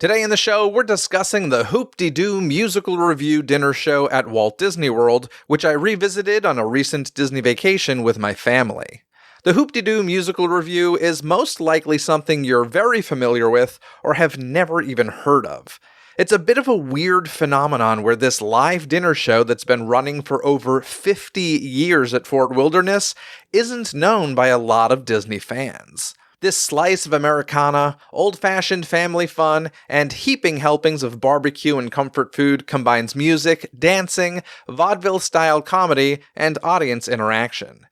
Today in the show, we're discussing the Hoop-Dee-Doo Musical Revue dinner show at Walt Disney World, which I revisited on a recent Disney vacation with my family. The Hoop-Dee-Doo Musical Revue is most likely something you're very familiar with or have never even heard of. It's a bit of a weird phenomenon where this live dinner show that's been running for over 50 years at Fort Wilderness isn't known by a lot of Disney fans. This slice of Americana, old-fashioned family fun, and heaping helpings of barbecue and comfort food combines music, dancing, vaudeville-style comedy, and audience interaction.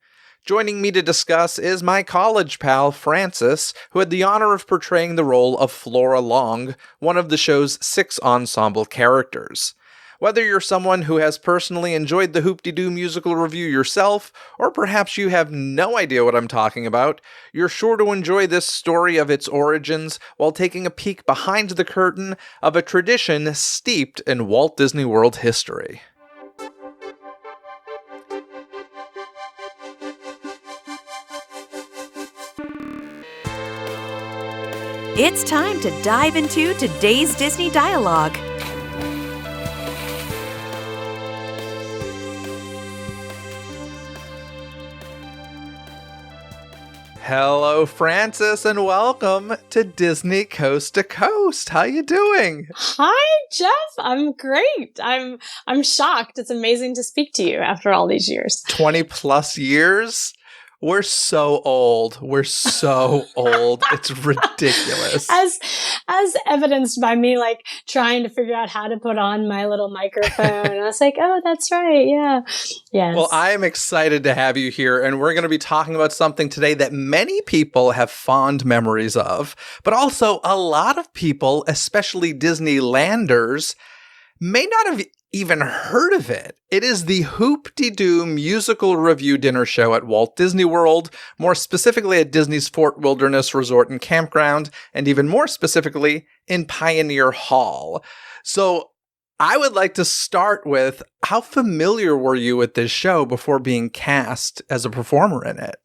Joining me to discuss is my college pal, Francis, who had the honor of portraying the role of Flora Long, one of the show's 6 ensemble characters. Whether you're someone who has personally enjoyed the Hoop-Dee-Doo Musical Revue yourself, or perhaps you have no idea what I'm talking about, you're sure to enjoy this story of its origins while taking a peek behind the curtain of a tradition steeped in Walt Disney World history. It's time to dive into today's Disney dialogue. Hello, Francis, and welcome to Disney Coast to Coast. How you doing? Hi, Jeff. I'm great. I'm shocked. It's amazing to speak to you after all these years. 20 plus years? We're so old. We're so old. It's ridiculous. As evidenced by me, like, trying to figure out how to put on my little microphone. I was like, oh, that's right. Yeah. Yes. Well, I am excited to have you here, and we're going to be talking about something today that many people have fond memories of, but also a lot of people, especially Disneylanders, may not have even heard of it. It is the Hoop-Dee-Doo Musical Revue dinner show at Walt Disney World, more specifically at Disney's Fort Wilderness Resort and Campground, and even more specifically in Pioneer Hall. So I would like to start with, how familiar were you with this show before being cast as a performer in it?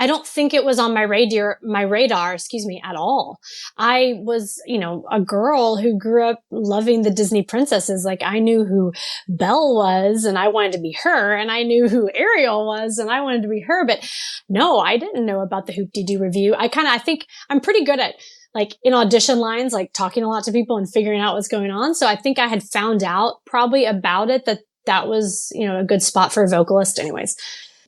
I don't think it was on my radar, at all. I was, a girl who grew up loving the Disney princesses. Like, I knew who Belle was and I wanted to be her, and I knew who Ariel was and I wanted to be her. But no, I didn't know about the Hoop-Dee-Doo Revue. I think I'm pretty good at, like, in audition lines, like talking a lot to people and figuring out what's going on. So I think I had found out probably about it, that was, a good spot for a vocalist anyways.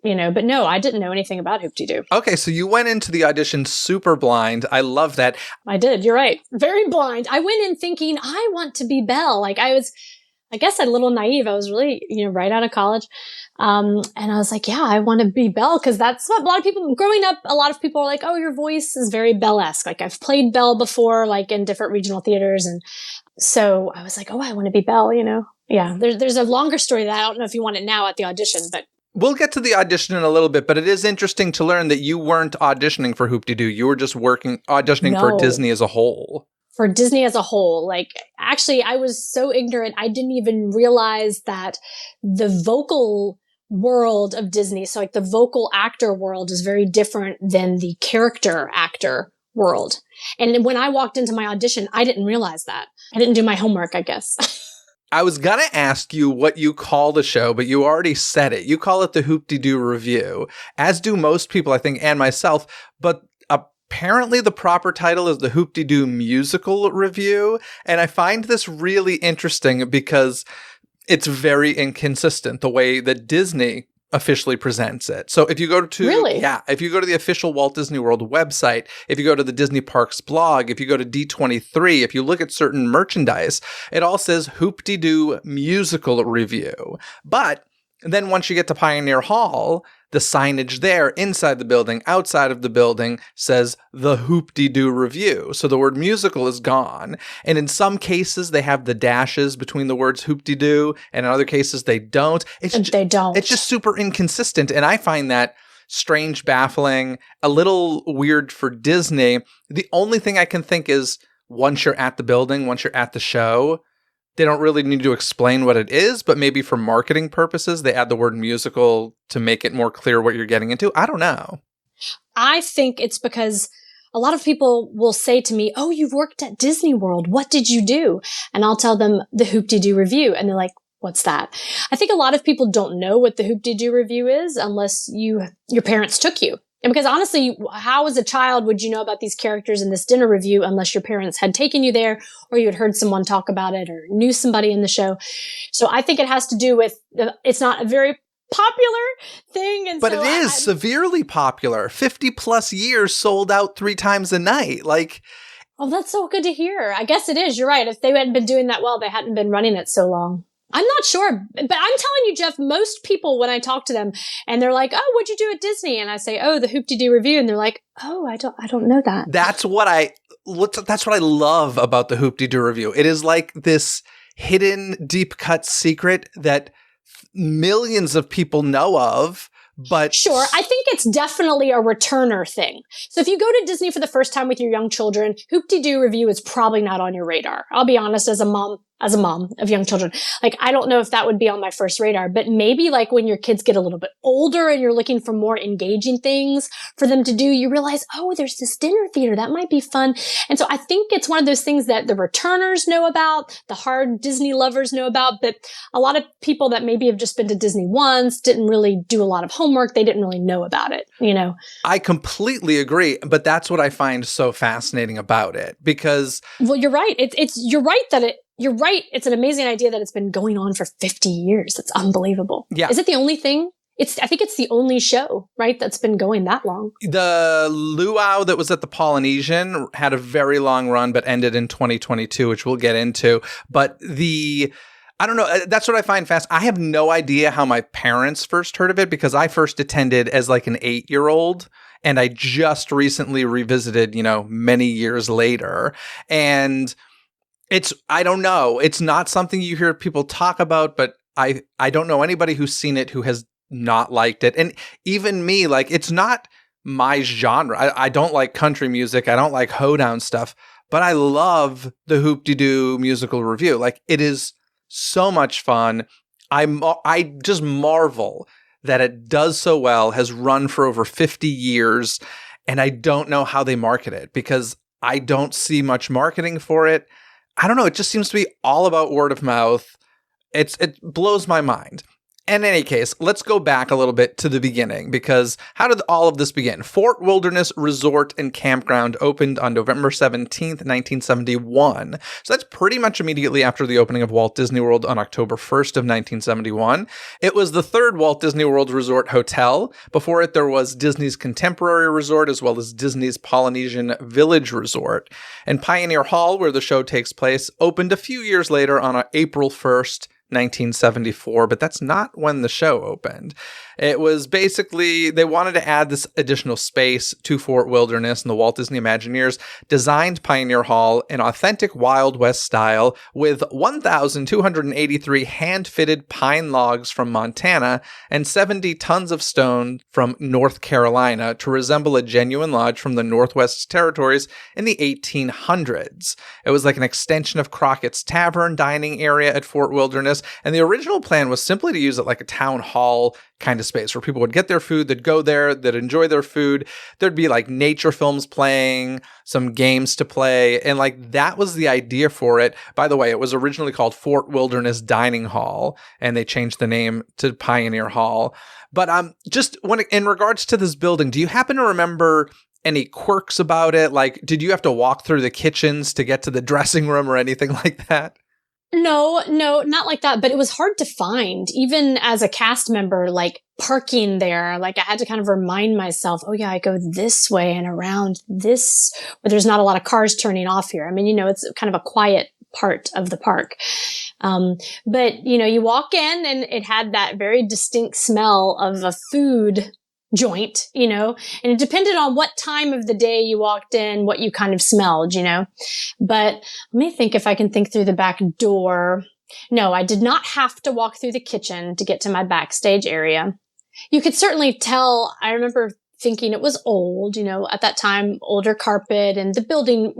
But no, I didn't know anything about Hoop-Dee-Doo. Okay, so you went into the audition super blind. I love that. I did. You're right. Very blind. I went in thinking, I want to be Belle. Like, I guess a little naive. I was really, right out of college. And I was like, yeah, I want to be Belle, because that's what a lot of people, growing up, a lot of people are like, oh, your voice is very Belle-esque. Like, I've played Belle before, like in different regional theaters. And so I was like, oh, I want to be Belle, Yeah, there's a longer story that I don't know if you want it now at the audition, but we'll get to the audition in a little bit, but it is interesting to learn that you weren't auditioning for Hoop-Dee-Doo. You were just auditioning for Disney as a whole. For Disney as a whole. Like, actually, I was so ignorant, I didn't even realize that the vocal world of Disney, so like the vocal actor world, is very different than the character actor world. And when I walked into my audition, I didn't realize that. I didn't do my homework, I guess. I was going to ask you what you call the show, but you already said it. You call it the Hoop-Dee-Doo Revue, as do most people, I think, and myself. But apparently the proper title is the Hoop-Dee-Doo Musical Revue. And I find this really interesting because it's very inconsistent, the way that Disney officially presents it. So if you go to if you go to the official Walt Disney World website, if you go to the Disney Parks blog, if you go to D23, if you look at certain merchandise, it all says Hoop-Dee-Doo Musical Revue. But then once you get to Pioneer Hall, the signage there inside the building, outside of the building, says the Hoop-Dee-Doo Revue. So the word musical is gone. And in some cases, they have the dashes between the words Hoop-Dee-Doo, and in other cases, they don't. They don't. It's just super inconsistent. And I find that strange, baffling, a little weird for Disney. The only thing I can think is, once you're at the building, once you're at the show, they don't really need to explain what it is, but maybe for marketing purposes, they add the word musical to make it more clear what you're getting into. I don't know. I think it's because a lot of people will say to me, oh, you've worked at Disney World. What did you do? And I'll tell them the Hoop-Dee-Doo Revue. And they're like, what's that? I think a lot of people don't know what the Hoop-Dee-Doo Revue is unless your parents took you. And because honestly, how as a child would you know about these characters in this dinner review unless your parents had taken you there or you had heard someone talk about it or knew somebody in the show? So I think it has to do with, it's not a very popular thing. And but so it is severely popular. 50 plus years sold out 3 times a night. Like, oh, that's so good to hear. I guess it is. You're right. If they hadn't been doing that well, they hadn't been running it so long. I'm not sure, but I'm telling you, Jeff, most people, when I talk to them and they're like, oh, what'd you do at Disney? And I say, oh, the Hoop-Dee-Doo Revue. And they're like, oh, I don't know that. That's what I love about the Hoop-Dee-Doo Revue. It is like this hidden, deep cut secret that millions of people know of. But sure, I think it's definitely a returner thing. So if you go to Disney for the first time with your young children, Hoop-Dee-Doo Revue is probably not on your radar. I'll be honest, as a mom of young children, like, I don't know if that would be on my first radar, but maybe like when your kids get a little bit older and you're looking for more engaging things for them to do, you realize, oh, there's this dinner theater. That might be fun. And so I think it's one of those things that the returners know about, the hard Disney lovers know about, but a lot of people that maybe have just been to Disney once didn't really do a lot of homework. They didn't really know about it, you know? I completely agree, but that's what I find so fascinating about it because... Well, you're right. You're right. It's an amazing idea that it's been going on for 50 years. It's unbelievable. Yeah. Is it the only thing? I think it's the only show, right, that's been going that long. The luau that was at the Polynesian had a very long run, but ended in 2022, which we'll get into. But I don't know. That's what I find fascinating. I have no idea how my parents first heard of it because I first attended as like an 8-year-old. And I just recently revisited, many years later. And I don't know. It's not something you hear people talk about, but I don't know anybody who's seen it who has not liked it. And even me, like, it's not my genre. I don't like country music. I don't like hoedown stuff, but I love the Hoop-Dee-Doo Musical Revue. Like, it is so much fun. I just marvel that it does so well, has run for over 50 years, and I don't know how they market it because I don't see much marketing for it. I don't know. It just seems to be all about word of mouth. It blows my mind. In any case, let's go back a little bit to the beginning because how did all of this begin? Fort Wilderness Resort and Campground opened on November 17th, 1971. So that's pretty much immediately after the opening of Walt Disney World on October 1st of 1971. It was the third Walt Disney World Resort hotel. Before it, there was Disney's Contemporary Resort as well as Disney's Polynesian Village Resort. And Pioneer Hall, where the show takes place, opened a few years later on April 1st, 1974, but that's not when the show opened. It was basically, they wanted to add this additional space to Fort Wilderness, and the Walt Disney Imagineers designed Pioneer Hall in authentic Wild West style with 1,283 hand-fitted pine logs from Montana and 70 tons of stone from North Carolina to resemble a genuine lodge from the Northwest Territories in the 1800s. It was like an extension of Crockett's Tavern dining area at Fort Wilderness, and the original plan was simply to use it like a town hall kind of space where people would get their food, they'd go there, they'd enjoy their food. There'd be like nature films playing, some games to play, and like that was the idea for it. By the way, it was originally called Fort Wilderness Dining Hall, and they changed the name to Pioneer Hall. But just in regards to this building, do you happen to remember any quirks about it? Like, did you have to walk through the kitchens to get to the dressing room or anything like that? No, not like that. But it was hard to find, even as a cast member, like parking there. Like I had to kind of remind myself, oh yeah, I go this way and around this, but there's not a lot of cars turning off here. I mean, it's kind of a quiet part of the park. But you walk in and it had that very distinct smell of a food joint, and it depended on what time of the day you walked in, what you kind of smelled, But let me think if I can think through the back door. No, I did not have to walk through the kitchen to get to my backstage area. You could certainly tell, I remember thinking it was old, at that time, older carpet, and the building,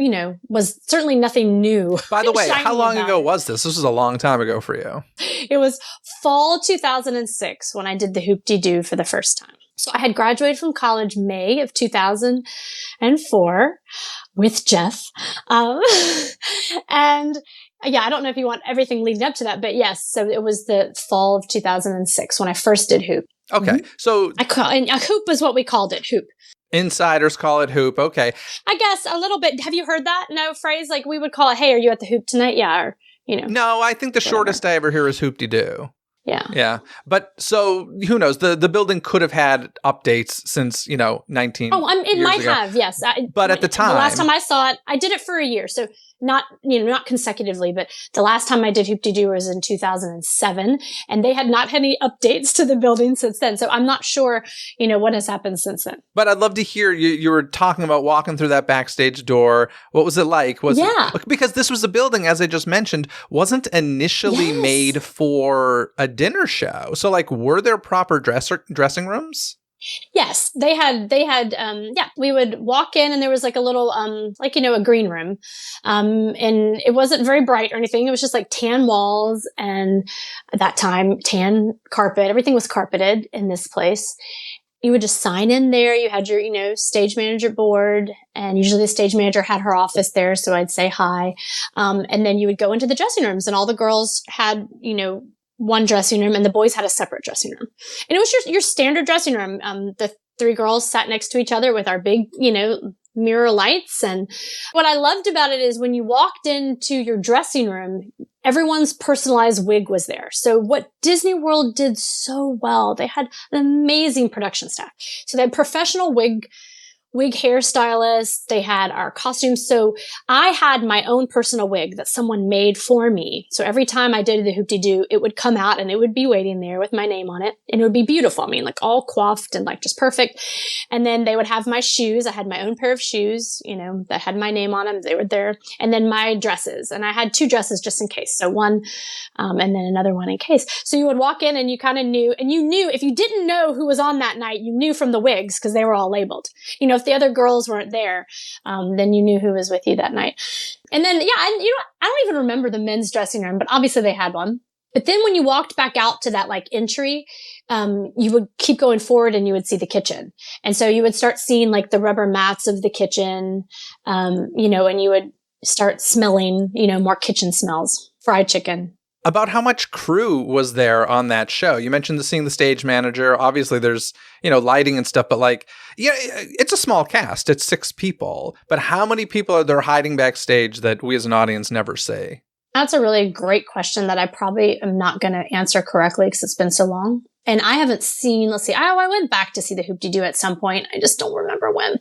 was certainly nothing new. By the way, how long ago was this? This was a long time ago for you. It was fall 2006 when I did the Hoop-Dee-Doo for the first time. So I had graduated from college May of 2004 with Jeff. And yeah, I don't know if you want everything leading up to that, but yes. So it was the fall of 2006 when I first did Hoop. Okay. Mm-hmm. So and Hoop is what we called it, Hoop. Insiders call it Hoop. Okay. I guess a little bit. Have you heard that? No phrase? Like we would call it, hey, are you at the Hoop tonight? Yeah. Or, No, I think the shortest I ever hear is Hoop-Dee-Doo. Yeah. Yeah. But so who knows? The building could have had updates since, 19 it years might ago. have, yes. But at the time. The last time I saw it, I did it for a year. So not consecutively, but the last time I did Hoop-Dee-Doo was in 2007, and they had not had any updates to the building since then. So I'm not sure, what has happened since then. But I'd love to hear you were talking about walking through that backstage door. What was it like? Because this was a building, as I just mentioned, wasn't initially made for a dinner show. So were there proper dressing rooms? Yes, they had, we would walk in and there was a little, a green room. And it wasn't very bright or anything. It was just tan walls and at that time, tan carpet. Everything was carpeted in this place. You would just sign in there. You had your, stage manager board, and usually the stage manager had her office there. So I'd say hi. And then you would go into the dressing rooms, and all the girls had, one dressing room, and the boys had a separate dressing room. And it was your standard dressing room. The three girls sat next to each other with our big, mirror lights. And what I loved about it is when you walked into your dressing room, everyone's personalized wig was there. So what Disney World did so well, they had an amazing production staff. So they had professional wig hairstylists. They had our costumes. So I had my own personal wig that someone made for me. So every time I did the Hoop-Dee-Doo, it would come out and it would be waiting there with my name on it. And it would be beautiful. I mean, all coiffed and just perfect. And then they would have my shoes. I had my own pair of shoes, that had my name on them. They were there. And then my dresses. And I had two dresses just in case. So one, and then another one in case. So you would walk in and you kind of knew, and you knew if you didn't know who was on that night, you knew from the wigs because they were all labeled. If the other girls weren't there, then you knew who was with you that night. And then, I don't even remember the men's dressing room, but obviously they had one. But then when you walked back out to that entry, you would keep going forward and you would see the kitchen. And so you would start seeing the rubber mats of the kitchen, and you would start smelling, more kitchen smells, fried chicken. About how much crew was there on that show? You mentioned seeing the stage manager. Obviously, there's, lighting and stuff, but it's a small cast. It's 6 people. But how many people are there hiding backstage that we as an audience never see? That's a really great question that I probably am not going to answer correctly because it's been so long. And I haven't seen, I went back to see the Hoop-Dee-Doo at some point. I just don't remember when.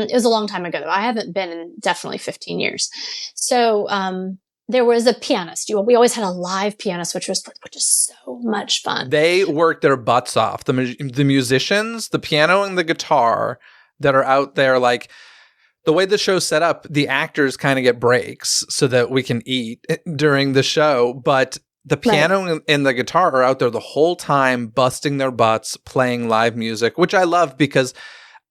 It was a long time ago, though. I haven't been in definitely 15 years. So, there was a pianist. We always had a live pianist, which is so much fun. They worked their butts off. The musicians, the piano and the guitar that are out there, the way the show's set up, the actors kind of get breaks so that we can eat during the show. But the piano and the guitar are out there the whole time, busting their butts, playing live music, which I love because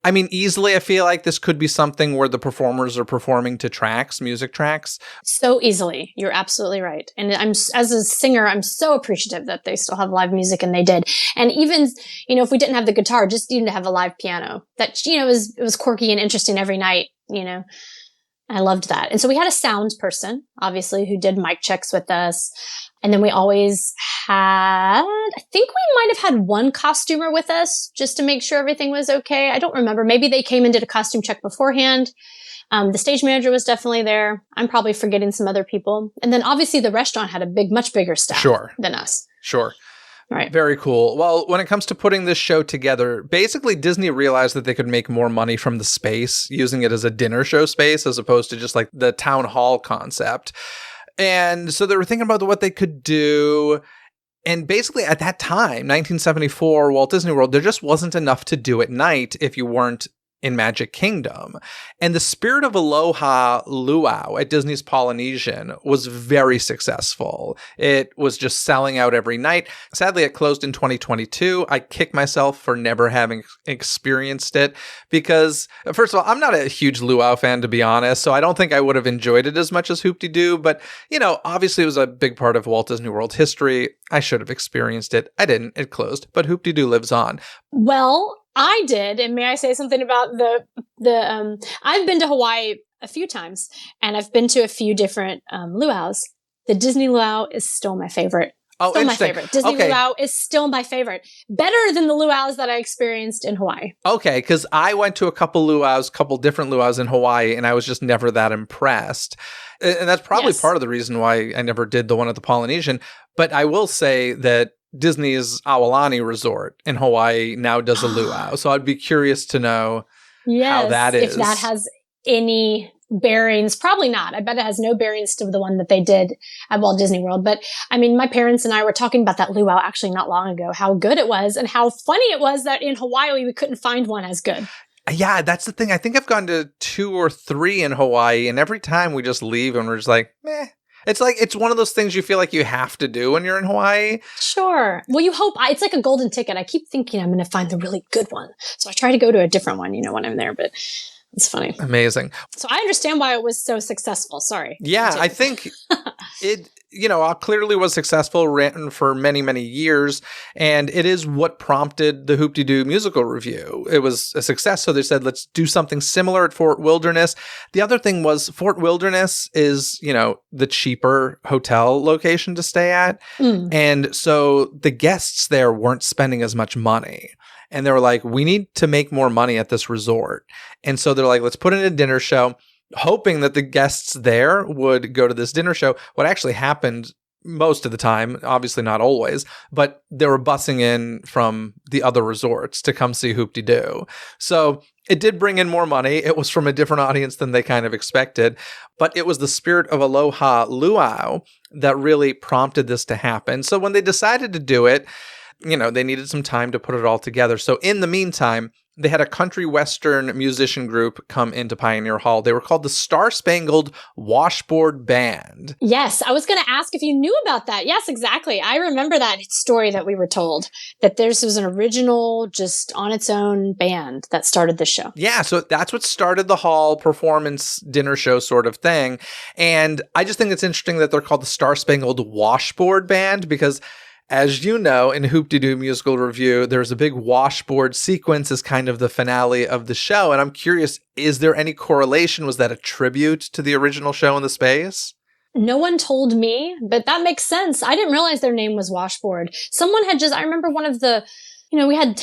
easily I feel like this could be something where the performers are performing to tracks, music tracks. So easily. You're absolutely right. And as a singer, I'm so appreciative that they still have live music, and they did. And even, if we didn't have the guitar, just even to have a live piano that, it was quirky and interesting every night, I loved that. And so we had a sound person, obviously, who did mic checks with us. And then we always had, I think we might have had one costumer with us just to make sure everything was okay. I don't remember. Maybe they came and did a costume check beforehand. The stage manager was definitely there. I'm probably forgetting some other people. And then obviously the restaurant had a much bigger staff than us. Sure. Right. Very cool. Well, when it comes to putting this show together, basically Disney realized that they could make more money from the space using it as a dinner show space as opposed to just the town hall concept. And so they were thinking about what they could do. And basically at that time, 1974, Walt Disney World, there just wasn't enough to do at night if you weren't in Magic Kingdom. And the Spirit of Aloha Luau at Disney's Polynesian was very successful. It was just selling out every night. Sadly, it closed in 2022. I kick myself for never having experienced it because, first of all, I'm not a huge luau fan, to be honest, so I don't think I would have enjoyed it as much as Hoop-Dee-Doo, but, obviously it was a big part of Walt Disney World history. I should have experienced it. I didn't. It closed, but Hoop-Dee-Doo lives on. Well, I did, and may I say something about I've been to Hawaii a few times, and I've been to a few different luau's. The Disney luau is still my favorite. Oh, still my interesting. favorite. Disney luau is still my favorite. Better than the luau's that I experienced in Hawaii. Okay, because I went to a couple different luau's in Hawaii, and I was just never that impressed. And that's probably part of the reason why I never did the one at the Polynesian. But I will say that Disney's Aulani Resort in Hawaii now does a luau. So I'd be curious to know how that is. If that has any bearings. Probably not. I bet it has no bearings to the one that they did at Walt Disney World. But I mean, my parents and I were talking about that luau actually not long ago, how good it was and how funny it was that in Hawaii we couldn't find one as good. Yeah, that's the thing. I think I've gone to 2 or 3 in Hawaii, and every time we just leave and we're just like, meh. It's one of those things you feel like you have to do when you're in Hawaii. Sure. Well, you hope. It's like a golden ticket. I keep thinking I'm going to find the really good one. So I try to go to a different one, when I'm there, but it's funny. Amazing. So I understand why it was so successful. Sorry. Yeah, I think it, clearly was successful, ran for many, many years, and it is what prompted the Hoop-Dee-Doo Musical Revue. It was a success, so they said, let's do something similar at Fort Wilderness. The other thing was Fort Wilderness is, the cheaper hotel location to stay at, and so the guests there weren't spending as much money. And they were like, we need to make more money at this resort. And so they're like, let's put in a dinner show, hoping that the guests there would go to this dinner show. What actually happened most of the time, obviously not always, but they were busing in from the other resorts to come see Hoop-Dee-Doo. So it did bring in more money. It was from a different audience than they kind of expected, but it was the Spirit of Aloha Luau that really prompted this to happen. So when they decided to do it, they needed some time to put it all together. So in the meantime, they had a country western musician group come into Pioneer Hall. They were called the Star-Spangled Washboard Band. Yes, I was going to ask if you knew about that. Yes, exactly. I remember that story that we were told, that this was an original, just on its own band that started the show. Yeah, so that's what started the hall performance dinner show sort of thing. And I just think it's interesting that they're called the Star-Spangled Washboard Band because, as you know, in Hoop-Dee-Doo Musical Revue, there's a big washboard sequence as kind of the finale of the show. And I'm curious, is there any correlation? Was that a tribute to the original show in the space? No one told me, but that makes sense. I didn't realize their name was Washboard. Someone had I remember one of the, we had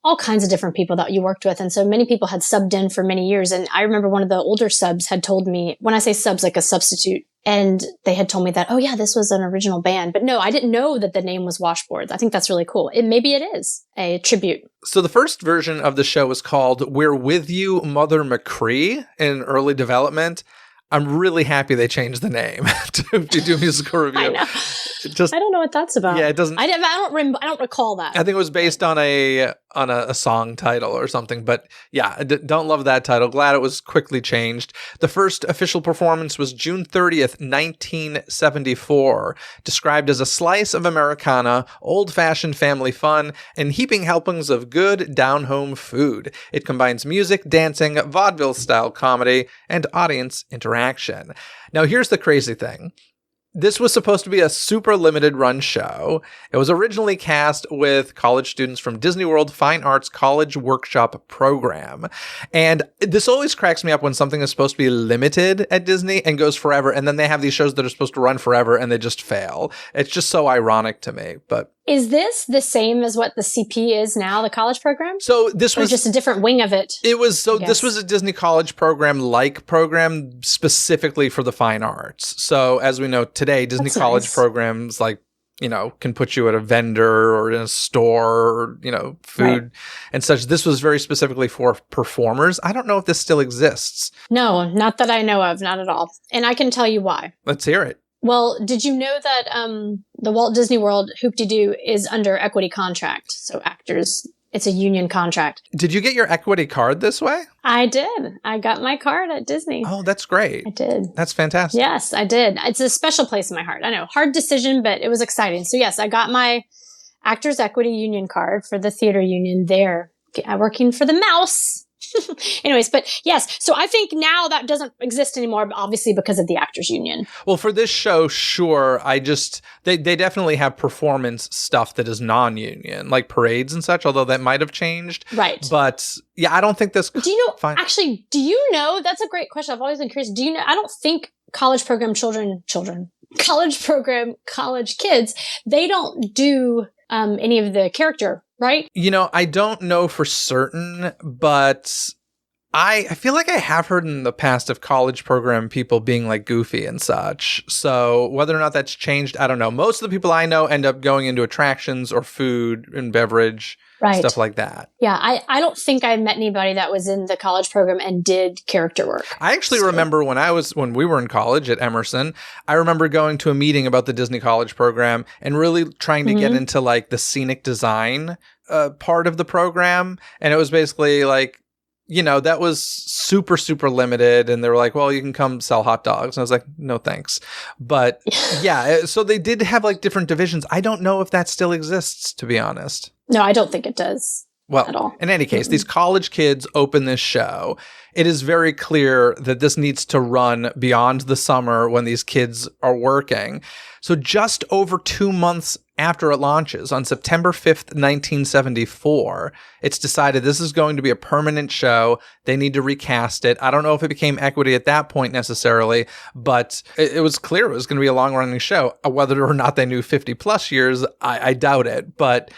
all kinds of different people that you worked with. And so many people had subbed in for many years. And I remember one of the older subs had told me, when I say subs, like a substitute, and they had told me that, oh yeah, this was an original band. But no, I didn't know that the name was Washboards. I think that's really cool. Maybe it is a tribute. So the first version of the show was called We're With You, Mother McCree in early development. I'm really happy they changed the name to do Musical Revue. I know. I don't know what that's about. Yeah, it doesn't. I don't recall that. I think it was based on a song title or something. But yeah, don't love that title. Glad it was quickly changed. The first official performance was June 30th, 1974, described as a slice of Americana, old-fashioned family fun, and heaping helpings of good down-home food. It combines music, dancing, vaudeville-style comedy, and audience interaction. Now, here's the crazy thing. This was supposed to be a super limited run show. It was originally cast with college students from Disney World Fine Arts College Workshop Program. And this always cracks me up when something is supposed to be limited at Disney and goes forever, and then they have these shows that are supposed to run forever and they just fail. It's just so ironic to me, but... Is this the same as what the CP is now, the college program? So this was just a different wing of it. It was this was a Disney College program specifically for the fine arts. So as we know today, Disney College programs can put you at a vendor or in a store or, food and such. This was very specifically for performers. I don't know if this still exists. No, not that I know of, not at all. And I can tell you why. Let's hear it. Well, did you know that the Walt Disney World Hoop-Dee-Doo is under equity contract? So actors It's a union contract. Did you get your equity card this way? I did. I got my card at Disney. Oh, that's great. I did. That's fantastic. Yes, I did. It's a special place in my heart. I know. Hard decision, but it was exciting. So yes, I got my Actors Equity Union card for the theater union there, working for the mouse. Anyways, but yes, so I think now that doesn't exist anymore, obviously because of the Actors Union. Well, for this show, sure. They definitely have performance stuff that is non-union, like parades and such, although that might have changed. Right. But yeah, I don't think this. Do you know, actually, do you know, that's a great question. I've always been curious. Do you know, I don't think college program college kids, they don't do any of the character, right? You know, I don't know for certain, but I feel like I have heard in the past of college program people being like goofy and such. So whether or not that's changed, I don't know. Most of the people I know end up going into attractions or food and beverage, stuff like that. Yeah, I don't think I met anybody that was in the college program and did character work. I actually remember when we were in college at Emerson, I remember going to a meeting about the Disney College program and really trying to get into like the scenic design part of the program. And it was basically like, you know, that was super, super limited. And they were like, well, you can come sell hot dogs. And I was like, no, thanks. But yeah, so they did have like different divisions. I don't know if that still exists, to be honest. No, I don't think it does. Well, at all. In any case, these college kids open this show. It is very clear that this needs to run beyond the summer when these kids are working. So just over 2 months after it launches, on September 5th, 1974, it's decided this is going to be a permanent show. They need to recast it. I don't know if it became equity at that point necessarily, but it was clear it was going to be a long-running show. Whether or not they knew 50 plus years, I doubt it. But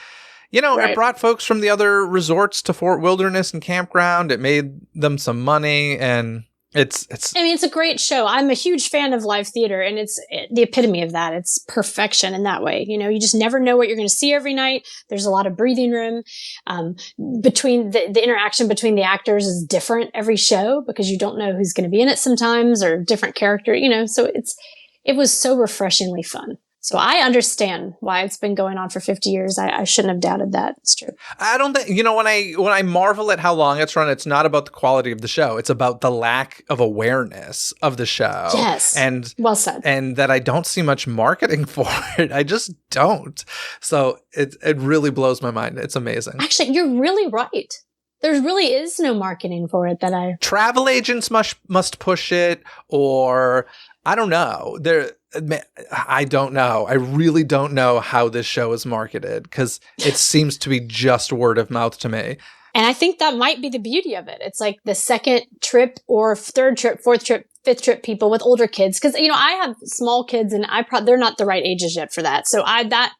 you know, It brought folks from the other resorts to Fort Wilderness and Campground. It made them some money, and it's. I mean, it's a great show. I'm a huge fan of live theater, and it's the epitome of that. It's perfection in that way. You know, you just never know what you're going to see every night. There's a lot of breathing room. Between the interaction between the actors is different every show because you don't know who's going to be in it sometimes or different character. You know, so it was so refreshingly fun. So I understand why it's been going on for 50 years. I shouldn't have doubted that. It's true. I don't think, you know, when I marvel at how long it's run, it's not about the quality of the show. It's about the lack of awareness of the show. Yes. And well said. And that I don't see much marketing for it. I just don't. So it really blows my mind. It's amazing. Actually, you're really right. There really is no marketing for it Travel agents must push it, or I don't know. I don't know. I really don't know how this show is marketed because it seems to be just word of mouth to me. And I think that might be the beauty of it. It's like the second trip or third trip, fourth trip, fifth trip people with older kids. Because, you know, I have small kids and they're not the right ages yet for that. So that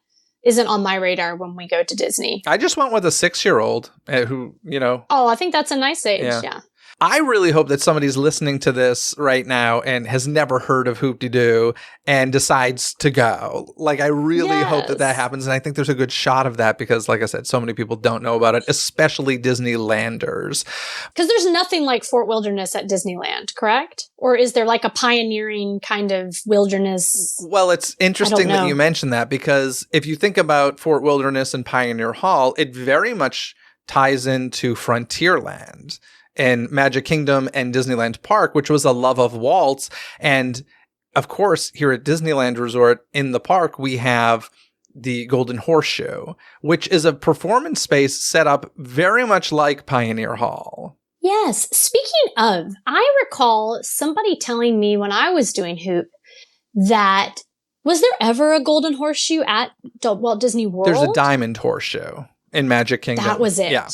isn't on my radar when we go to Disney. I just went with a 6-year-old who, you know. Oh, I think that's a nice age. Yeah. I really hope that somebody's listening to this right now and has never heard of Hoop-Dee-Doo and decides to go. Like, I really hope that happens. And I think there's a good shot of that because, like I said, so many people don't know about it, especially Disneylanders. Because there's nothing like Fort Wilderness at Disneyland, correct? Or is there like a pioneering kind of wilderness? Well, it's interesting that you mentioned that because if you think about Fort Wilderness and Pioneer Hall, it very much ties into Frontierland and Magic Kingdom and Disneyland Park, which was a love of Walt's. And of course, here at Disneyland Resort in the park, we have the Golden Horseshoe, which is a performance space set up very much like Pioneer Hall. Yes. Speaking of, I recall somebody telling me when I was doing Hoop that was there ever a Golden Horseshoe at Walt Disney World? There's a Diamond Horseshoe in Magic Kingdom. That was it. Yeah.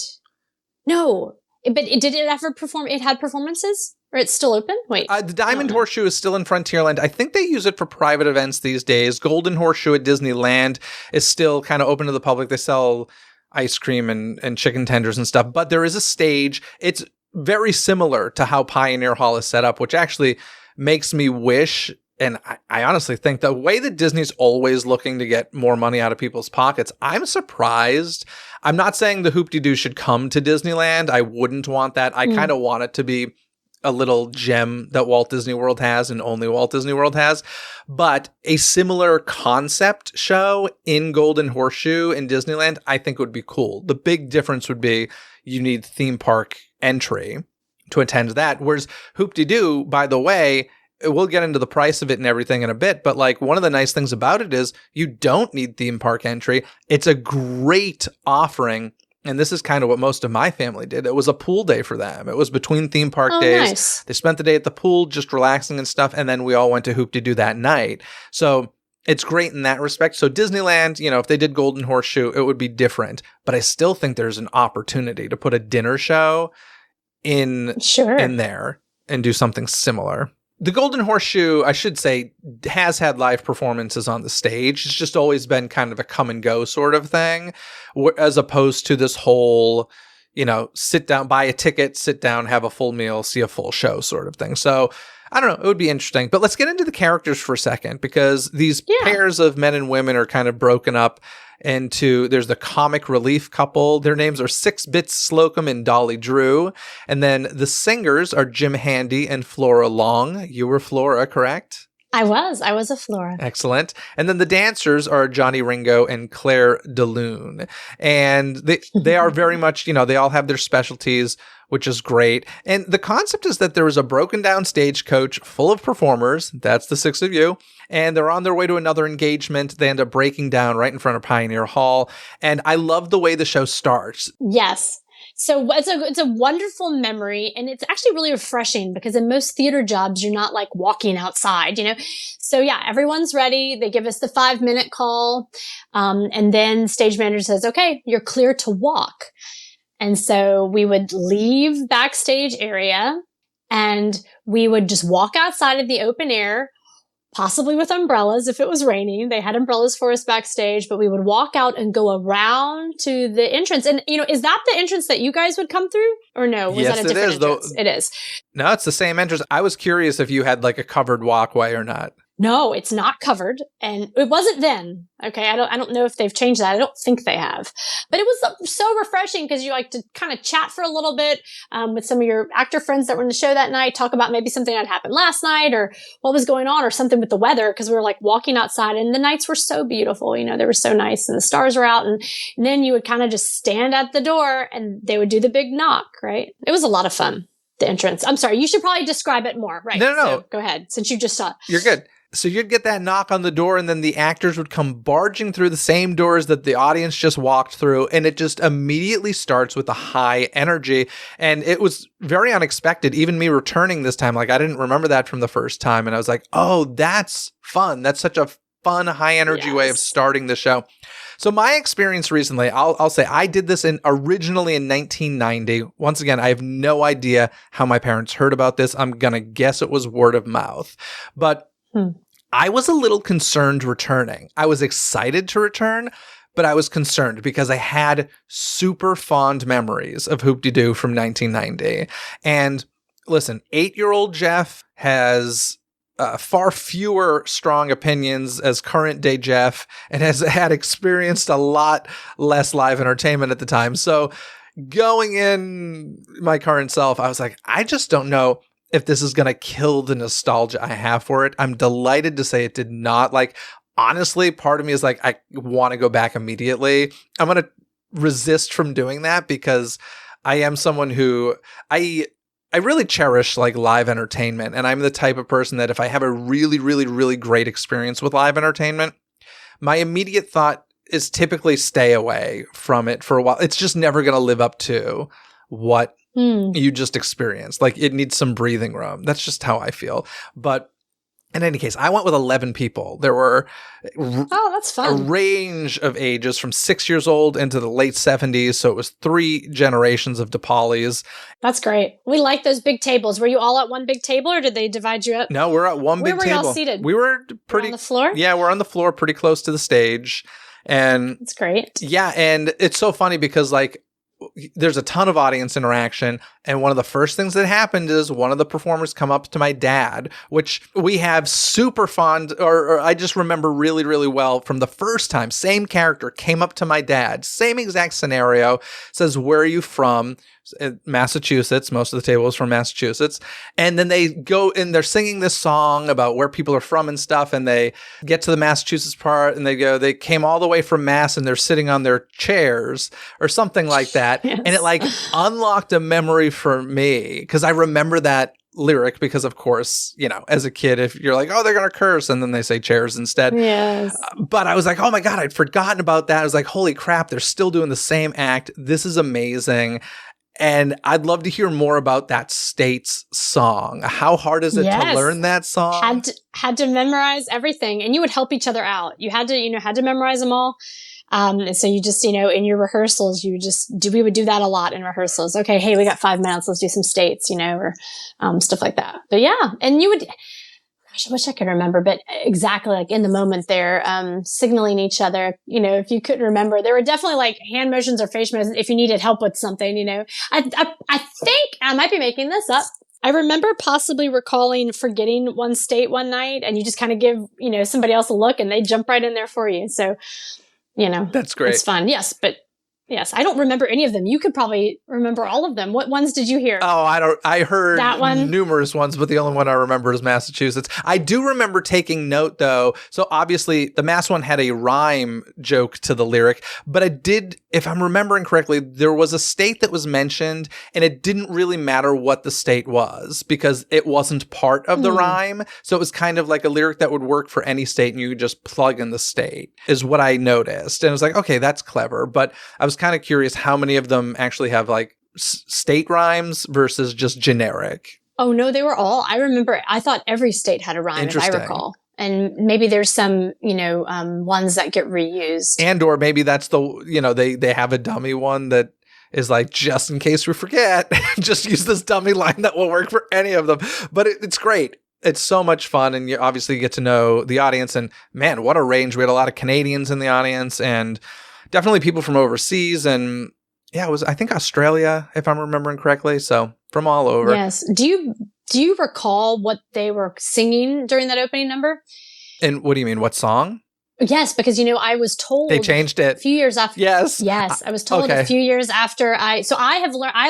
No. But did it ever perform? It had performances? Or it's still open? Wait. The Diamond Horseshoe is still in Frontierland. I think they use it for private events these days. Golden Horseshoe at Disneyland is still kind of open to the public. They sell ice cream and chicken tenders and stuff. But there is a stage. It's very similar to how Pioneer Hall is set up, which actually makes me wish, and I honestly think the way that Disney's always looking to get more money out of people's pockets, I'm surprised. I'm not saying the Hoop-Dee-Doo should come to Disneyland. I wouldn't want that. I kind of want it to be a little gem that Walt Disney World has and only Walt Disney World has. But a similar concept show in Golden Horseshoe in Disneyland, I think would be cool. The big difference would be you need theme park entry to attend that. Whereas Hoop-Dee-Doo, by the way, we'll get into the price of it and everything in a bit, but like one of the nice things about it is you don't need theme park entry. It's a great offering. And this is kind of what most of my family did. It was a pool day for them. It was between theme park days. Nice. They spent the day at the pool just relaxing and stuff. And then we all went to Hoop-Dee-Doo that night. So it's great in that respect. So Disneyland, if they did Golden Horseshoe, it would be different. But I still think there's an opportunity to put a dinner show in there and do something similar. The Golden Horseshoe, I should say, has had live performances on the stage. It's just always been kind of a come and go sort of thing, as opposed to this whole, sit down, buy a ticket, sit down, have a full meal, see a full show sort of thing. So I don't know. It would be interesting. But let's get into the characters for a second, because these pairs of men and women are kind of broken up into, there's the comic relief couple. Their names are Six Bits Slocum and Dolly Drew. And then the singers are Jim Handy and Flora Long. You were Flora, correct? I was a Flora. Excellent. And then the dancers are Johnny Ringo and Claire DeLune. And they are very much, they all have their specialties, which is great. And the concept is that there is a broken down stagecoach full of performers. That's the six of you. And they're on their way to another engagement. They end up breaking down right in front of Pioneer Hall. And I love the way the show starts. Yes. So it's a wonderful memory, and it's actually really refreshing, because in most theater jobs, you're not like walking outside, So yeah, everyone's ready. They give us the 5-minute call. And then stage manager says, okay, you're clear to walk. And so we would leave backstage area and we would just walk outside of the open air, possibly with umbrellas if it was raining. They had umbrellas for us backstage, but we would walk out and go around to the entrance. And, is that the entrance that you guys would come through? Or no? Was that a different entrance? It is. No, it's the same entrance. I was curious if you had like a covered walkway or not. No, it's not covered, and it wasn't then. Okay, I don't know if they've changed that. I don't think they have, but it was so refreshing, because you like to kind of chat for a little bit with some of your actor friends that were in the show that night, talk about maybe something that happened last night or what was going on, or something with the weather, because we were like walking outside and the nights were so beautiful. They were so nice and the stars were out, and then you would kind of just stand at the door and they would do the big knock. Right? It was a lot of fun. The entrance. I'm sorry, you should probably describe it more. Right? No. So go ahead, since you just saw it. You're good. So you'd get that knock on the door, and then the actors would come barging through the same doors that the audience just walked through, and it just immediately starts with a high energy. And it was very unexpected. Even me returning this time, like I didn't remember that from the first time, and I was like, oh, that's fun. That's such a fun, high energy way of starting the show. So my experience recently, I'll say I did this originally in 1990. Once again, I have no idea how my parents heard about this. I'm going to guess it was word of mouth. But I was a little concerned returning. I was excited to return, but I was concerned because I had super fond memories of Hoop-Dee-Doo from 1990. And listen, 8-year-old Jeff has far fewer strong opinions as current day Jeff, and has had experienced a lot less live entertainment at the time. So going in my current self, I was like, I just don't know if this is going to kill the nostalgia I have for it. I'm delighted to say it did not. Like, honestly, part of me is like, I want to go back immediately. I'm going to resist from doing that, because I am someone who I really cherish like live entertainment. And I'm the type of person that if I have a really, really, really great experience with live entertainment, my immediate thought is typically stay away from it for a while. It's just never going to live up to what you just experienced. Like, it needs some breathing room. That's just how I feel. But in any case, I went with 11 people. There were that's fun. A range of ages from 6 years old into the late 70s. So it was 3 generations of DePaulis. That's great. We like those big tables. Were you all at one big table, or did they divide you up? No, we're at one big table. Where were y'all seated? We were pretty on the floor? Yeah, we're on the floor, pretty close to the stage. And that's great. Yeah, and it's so funny because like there's a ton of audience interaction, and one of the first things that happened is one of the performers come up to my dad, which we have super fond, or I just remember really, really well from the first time. Same character came up to my dad, same exact scenario, says, "Where are you from?" Massachusetts. Most of the table was from Massachusetts. And then they go and they're singing this song about where people are from and stuff. And they get to the Massachusetts part and they came all the way from Mass and they're sitting on their chairs or something like that. Yes. And it like unlocked a memory for me because I remember that lyric because, of course, as a kid, if you're like, oh, they're going to curse and then they say chairs instead. Yes. But I was like, oh my God, I'd forgotten about that. I was like, holy crap, they're still doing the same act. This is amazing. And I'd love to hear more about that state's song. How hard is it to learn that song? Had to memorize everything, and you would help each other out. You had to memorize them all. So you just, in your rehearsals, we would do that a lot in rehearsals. Okay, hey, we got 5 minutes. Let's do some states, or stuff like that. But yeah, and you would, gosh, I wish I could remember, but exactly like in the moment there, signaling each other, if you couldn't remember, there were definitely like hand motions or face motions if you needed help with something, I think I might be making this up. I remember possibly recalling forgetting one state one night and you just kind of give, somebody else a look and they jump right in there for you. So, that's great. It's fun. Yes. But yes, I don't remember any of them. You could probably remember all of them. What ones did you hear? Oh, I heard that one? Numerous ones, but the only one I remember is Massachusetts. I do remember taking note though. So obviously the Mass one had a rhyme joke to the lyric, but I did, if I'm remembering correctly, there was a state that was mentioned and it didn't really matter what the state was because it wasn't part of the rhyme. So it was kind of like a lyric that would work for any state and you could just plug in the state is what I noticed. And I was like, okay, that's clever. But I was kind of curious how many of them actually have like state rhymes versus just generic. Oh no, they were all. I remember. I thought every state had a rhyme, if I recall. And maybe there's some, ones that get reused. And or maybe that's the, they have a dummy one that is like, just in case we forget, just use this dummy line that will work for any of them. But it's great. It's so much fun, and you obviously get to know the audience. And man, what a range! We had a lot of Canadians in the audience, and definitely people from overseas, and yeah, it was, I think, Australia, if I'm remembering correctly. So from all over. Yes. Do you recall what they were singing during that opening number? And what do you mean? What song? Yes, because I was told they changed it a few years after. Yes, I was told a few years after I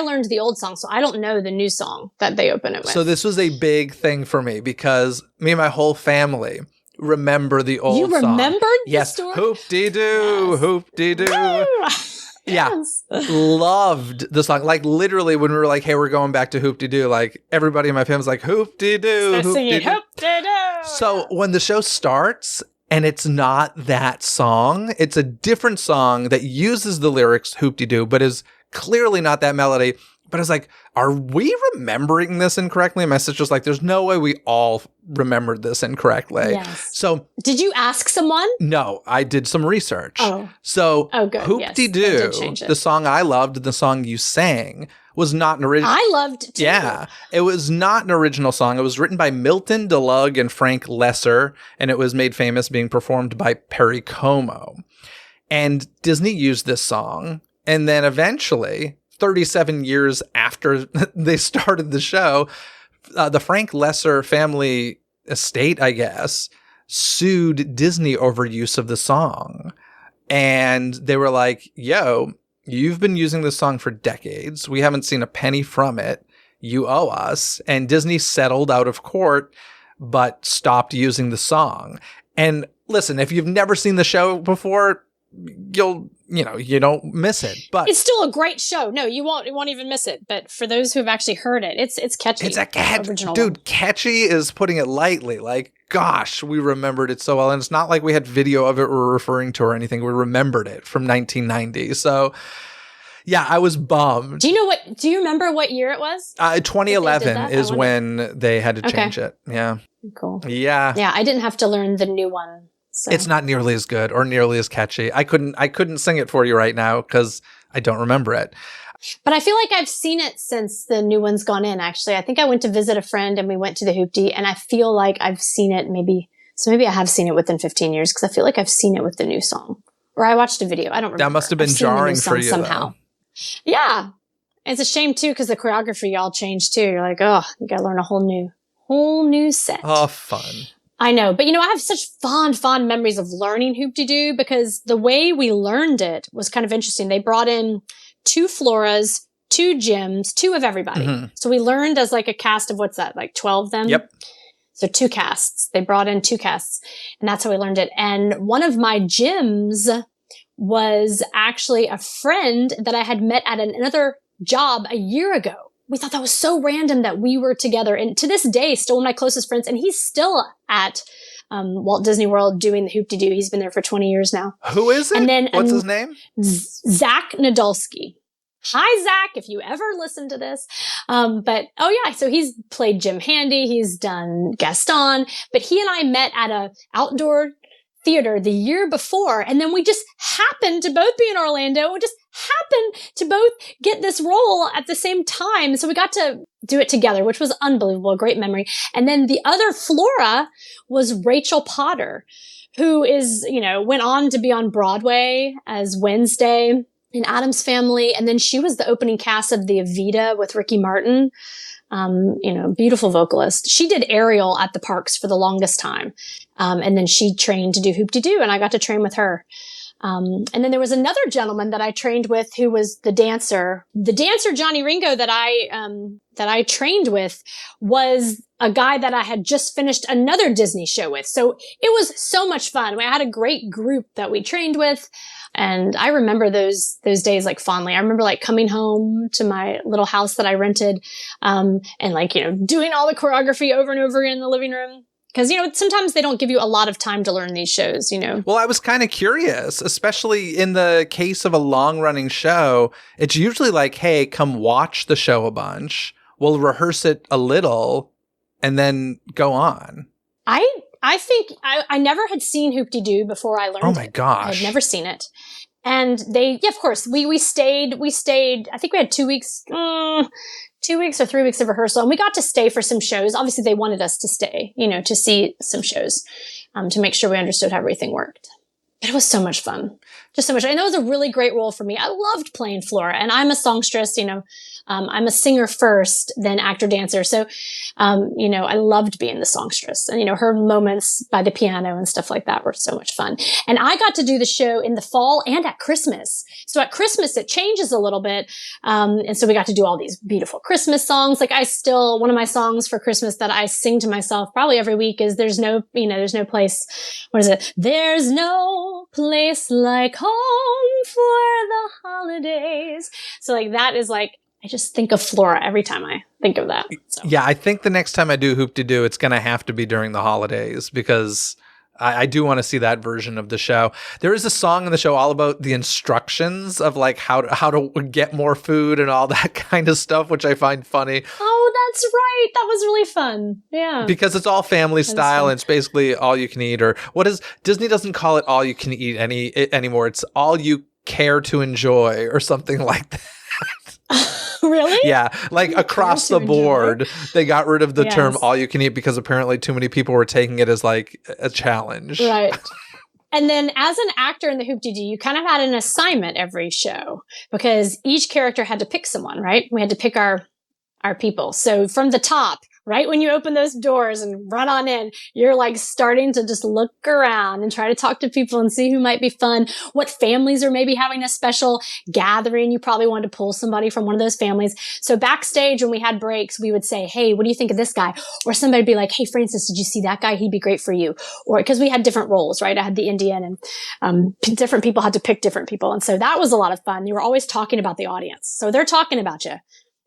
learned the old song, so I don't know the new song that they open it with. So this was a big thing for me because me and my whole family remember the old song. You remembered the story? Hoop-Dee-Doo, yes. Hoop-Dee-Doo. Yes. Yeah, loved the song. Like literally when we were like, hey, we're going back to Hoop-Dee-Doo, like everybody in my family was like, Hoop-Dee-Doo, Hoop-Dee-Doo. Hoop-Dee-Doo. So when the show starts and it's not that song, it's a different song that uses the lyrics Hoop-Dee-Doo, but is clearly not that melody. But I was like, are we remembering this incorrectly? And my sister's like, there's no way we all remembered this incorrectly. Yes. So did you ask someone? No, I did some research. Oh. So good. Hoop-Dee-Doo, yes, the song I loved, the song you sang, was not an original. I loved too. Yeah. It was not an original song. It was written by Milton DeLugg and Frank Lesser, and it was made famous being performed by Perry Como. And Disney used this song, and then eventually 37 years after they started the show, the Frank Lesser family estate, I guess, sued Disney over use of the song. And they were like, yo, you've been using this song for decades. We haven't seen a penny from it. You owe us. And Disney settled out of court, but stopped using the song. And listen, if you've never seen the show before, you don't miss it, but it's still a great show. No, you won't even miss it. But for those who've actually heard it, it's catchy. It's a catchy is putting it lightly. Like, gosh, we remembered it so well. And it's not like we had video of it we're referring to or anything. We remembered it from 1990. So yeah, I was bummed. Do you remember what year it was? 2011 is when they had to change it. Yeah. Cool. Yeah. Yeah. I didn't have to learn the new one. So. It's not nearly as good or nearly as catchy. I couldn't sing it for you right now because I don't remember it. But I feel like I've seen it since the new one's gone in, actually. I think I went to visit a friend and we went to the Hoop-Dee, and I feel like I've seen it maybe I have seen it within 15 years because I feel like I've seen it with the new song. Or I watched a video. I don't remember. That must have been jarring for you somehow. Though. Yeah. It's a shame too because the choreography y'all changed too. You're like, oh, you gotta learn a whole new set. Oh, fun. I know, but I have such fond memories of learning Hoop-Dee-Doo because the way we learned it was kind of interesting. They brought in 2 Floras, 2 gyms, 2 of everybody. Mm-hmm. So we learned as like a cast of what's that, like 12 then? Yep. So 2 casts. They brought in 2 casts, and that's how we learned it. And one of my gyms was actually a friend that I had met at another job a year ago. We thought that was so random that we were together. And to this day, still one of my closest friends. And he's still at Walt Disney World doing the Hoop-Dee-Doo. He's been there for 20 years now. Who is it? And then, what's his name? Zach Nadolski. Hi, Zach, if you ever listen to this. So he's played Jim Handy. He's done Gaston. But he and I met at a outdoor theater the year before, and then we just happened to both be in Orlando. We just happened to both get this role at the same time. So we got to do it together, which was unbelievable, a great memory. And then the other Flora was Rachel Potter, who is, went on to be on Broadway as Wednesday in Addams Family. And then she was the opening cast of the Evita with Ricky Martin. Beautiful vocalist. She did Ariel at the parks for the longest time. And then she trained to do Hoop-Dee-Doo, and I got to train with her. And then there was another gentleman that I trained with who was the dancer. The dancer, Johnny Ringo, that I trained with was a guy that I had just finished another Disney show with. So it was so much fun. We had a great group that we trained with. And I remember those days like fondly. I remember like coming home to my little house that I rented, and doing all the choreography over and over again in the living room. Because, sometimes they don't give you a lot of time to learn these shows, Well, I was kind of curious, especially in the case of a long-running show. It's usually like, hey, come watch the show a bunch. We'll rehearse it a little and then go on. I think I never had seen Hoop-Dee-Doo before I learned it. Oh my gosh. I had never seen it. And of course, we stayed, I think we had 2 weeks, 2 weeks or 3 weeks of rehearsal, and we got to stay for some shows. Obviously they wanted us to stay, to see some shows, to make sure we understood how everything worked. But it was so much fun. Just so much. And that was a really great role for me. I loved playing Flora, and I'm a songstress, I'm a singer first, then actor dancer. So, I loved being the songstress, and, her moments by the piano and stuff like that were so much fun. And I got to do the show in the fall and at Christmas. So at Christmas, it changes a little bit. And so we got to do all these beautiful Christmas songs. Like one of my songs for Christmas that I sing to myself probably every week is there's no place. What is it? There's no place like home for the holidays. So like that is like, I just think of Flora every time I think of that. So. Yeah, I think the next time I do Hoop-Dee-Doo, it's going to have to be during the holidays because I do want to see that version of the show. There is a song in the show all about the instructions of like how to get more food and all that kind of stuff, which I find funny. Oh, that's right. That was really fun. Yeah. Because it's all family style and it's basically all you can eat, or Disney doesn't call it all you can eat anymore. It's all you care to enjoy or something like that. Really? Yeah, like across the board, they got rid of the term all you can eat because apparently too many people were taking it as like a challenge. Right. And then as an actor in the Hoop-Dee-Doo, you kind of had an assignment every show because each character had to pick someone, right? We had to pick our people. So from the top, right when you open those doors and run on in, you're like starting to just look around and try to talk to people and see who might be fun, what families are maybe having a special gathering. You probably wanted to pull somebody from one of those families. So backstage, when we had breaks, we would say, hey, what do you think of this guy? Or somebody would be like, hey, Francis, did you see that guy? He'd be great for you. Or because we had different roles, right? I had the Indian and different people had to pick different people. And so that was a lot of fun. You were always talking about the audience. So they're talking about you.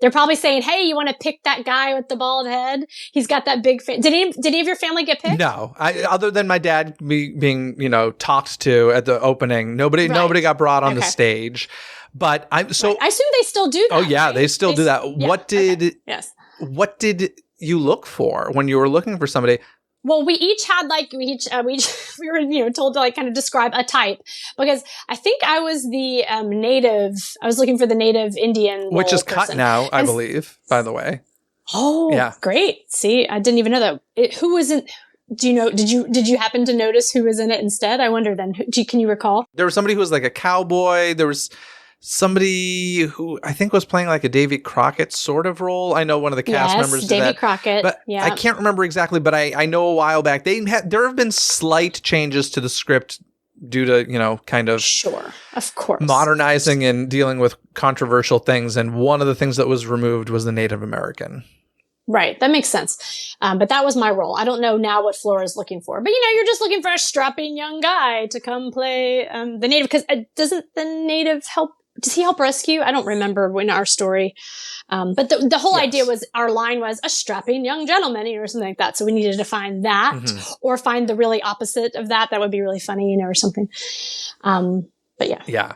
They're probably saying, hey, you want to pick that guy with the bald head? He's got that big face. Did any of your family get picked? No. Other than my dad being, talked to at the opening, nobody got brought on the stage. But I assume they still do that. Oh yeah, right? they still do that. Yeah, What did you look for when you were looking for somebody? Well, we each had we were told to like kind of describe a type because I think I was the native. I was looking for the native Indian, which is person. Cut now, I believe. By the way. Oh, yeah, great. See, I didn't even know that. Who was in? Do you know? Did you happen to notice who was in it instead? I wonder. Then, can you recall? There was somebody who was like a cowboy. There was somebody who I think was playing like a Davy Crockett sort of role. I know one of the cast members did Davy that. Crockett. But I can't remember exactly, but I know a while back there have been slight changes to the script due to, kind of Sure, of course. modernizing and dealing with controversial things. And one of the things that was removed was the Native American. Right. That makes sense. But that was my role. I don't know now what Flora is looking for. But, you're just looking for a strapping young guy to come play the native. Because doesn't the native help? Does he help rescue? I don't remember in our story. But the whole idea was, our line was a strapping young gentleman, or something like that. So we needed to find that or find the really opposite of that. That would be really funny, or something. But yeah. Yeah.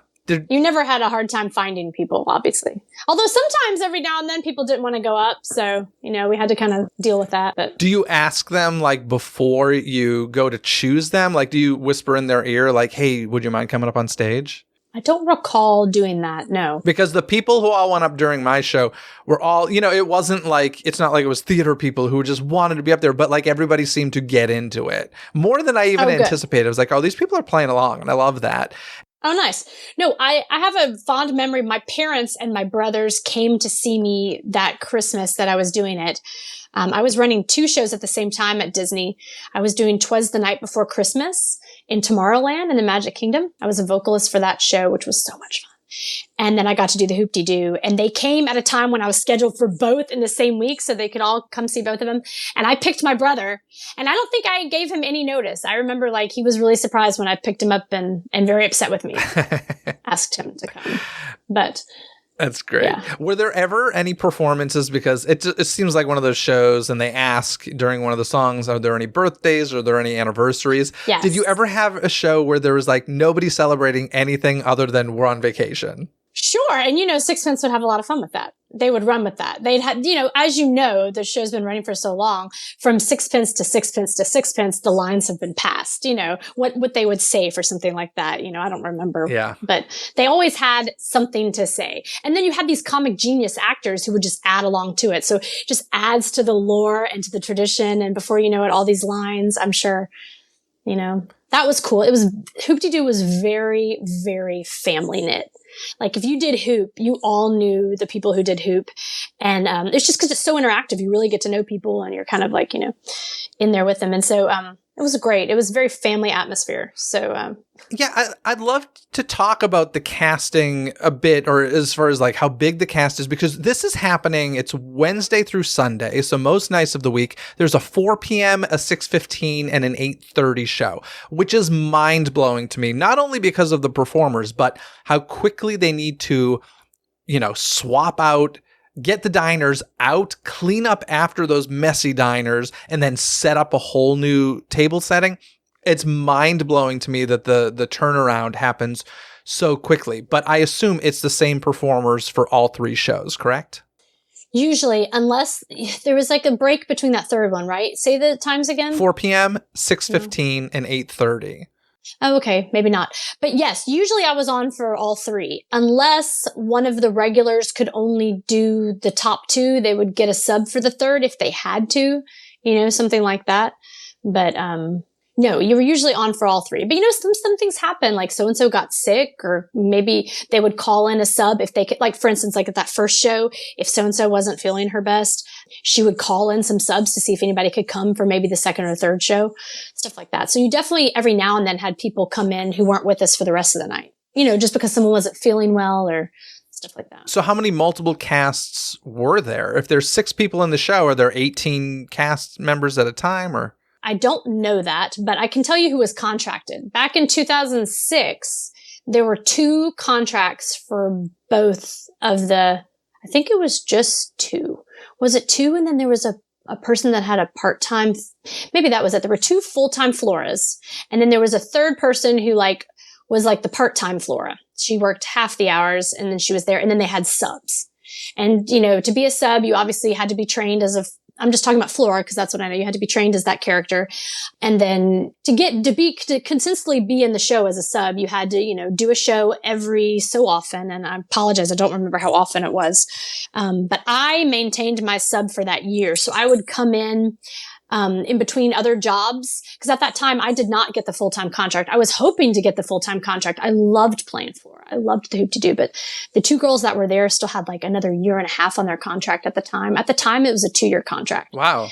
You never had a hard time finding people, obviously. Although sometimes every now and then people didn't want to go up. So, we had to kind of deal with that. But do you ask them before you go to choose them? Do you whisper in their ear hey, would you mind coming up on stage? I don't recall doing that. No. Because the people who all went up during my show were all, it wasn't it's not like it was theater people who just wanted to be up there, but everybody seemed to get into it more than I even anticipated. I was like, oh, these people are playing along. And I love that. Oh, nice. No, I have a fond memory. My parents and my brothers came to see me that Christmas that I was doing it. I was running 2 shows at the same time at Disney. I was doing 'Twas the Night Before Christmas in Tomorrowland in the Magic Kingdom. I was a vocalist for that show, which was so much fun. And then I got to do the Hoop-Dee-Doo. And they came at a time when I was scheduled for both in the same week, so they could all come see both of them. And I picked my brother. And I don't think I gave him any notice. I remember he was really surprised when I picked him up and very upset with me. Asked him to come. But that's great. Yeah. Were there ever any performances? Because it seems like one of those shows, and they ask during one of the songs, are there any birthdays? Are there any anniversaries? Yes. Did you ever have a show where there was nobody celebrating anything other than we're on vacation? Sure. And, Sixpence would have a lot of fun with that. They would run with that. They'd had, as the show's been running for so long, from sixpence to sixpence to sixpence, the lines have been passed, what they would say for something like that. I don't remember. Yeah. But they always had something to say. And then you had these comic genius actors who would just add along to it. So it just adds to the lore and to the tradition. And before you know it, all these lines, I'm sure, that was cool. Hoop-Dee-Doo was very, very family knit. If you did Hoop, you all knew the people who did Hoop. And it's just because it's so interactive. You really get to know people, and you're kind of in there with them. And so it was great. It was a very family atmosphere. So yeah, I'd love to talk about the casting a bit, or as far as how big the cast is, because this is happening. It's Wednesday through Sunday, so most nights of the week. There's a 4 p.m., a 6:15, and an 8:30 show, which is mind-blowing to me, not only because of the performers, but how quickly they need to, swap out, get the diners out, clean up after those messy diners, and then set up a whole new table setting. It's mind-blowing to me that the turnaround happens so quickly. But I assume it's the same performers for all 3 shows, correct? Usually, unless there was a break between that third one, right? Say the times again. 4 p.m., 6:15, and 8:30. Oh, okay. Maybe not. But yes, usually I was on for all 3. Unless one of the regulars could only do the top 2, they would get a sub for the third if they had to, something like that. But no, you were usually on for all 3. But some things happen, so-and-so got sick, or maybe they would call in a sub if they could, for instance, at that first show, if so-and-so wasn't feeling her best, she would call in some subs to see if anybody could come for maybe the second or third show, stuff like that. So you definitely every now and then had people come in who weren't with us for the rest of the night, just because someone wasn't feeling well or stuff like that. So how many multiple casts were there? If there's 6 people in the show, are there 18 cast members at a time, or? I don't know that, but I can tell you who was contracted. Back in 2006, there were 2 contracts for both of I think it was just 2. Was it 2? And then there was a person that had a part-time, maybe that was it. There were 2 full-time Floras. And then there was a third person who was the part-time Flora. She worked half the hours, and then she was there, and then they had subs. And, to be a sub, you obviously had to be trained I'm just talking about Flora because that's what I know. You had to be trained as that character. And then to consistently be in the show as a sub, you had to, do a show every so often. And I apologize. I don't remember how often it was. But I maintained my sub for that year. So I would come in between other jobs. Because at that time, I did not get the full-time contract. I was hoping to get the full-time contract. I loved playing Flora. I loved the Hoop-Dee-Doo, but the 2 girls that were there still had another year and a half on their contract at the time. At the time, it was a 2-year contract. Wow.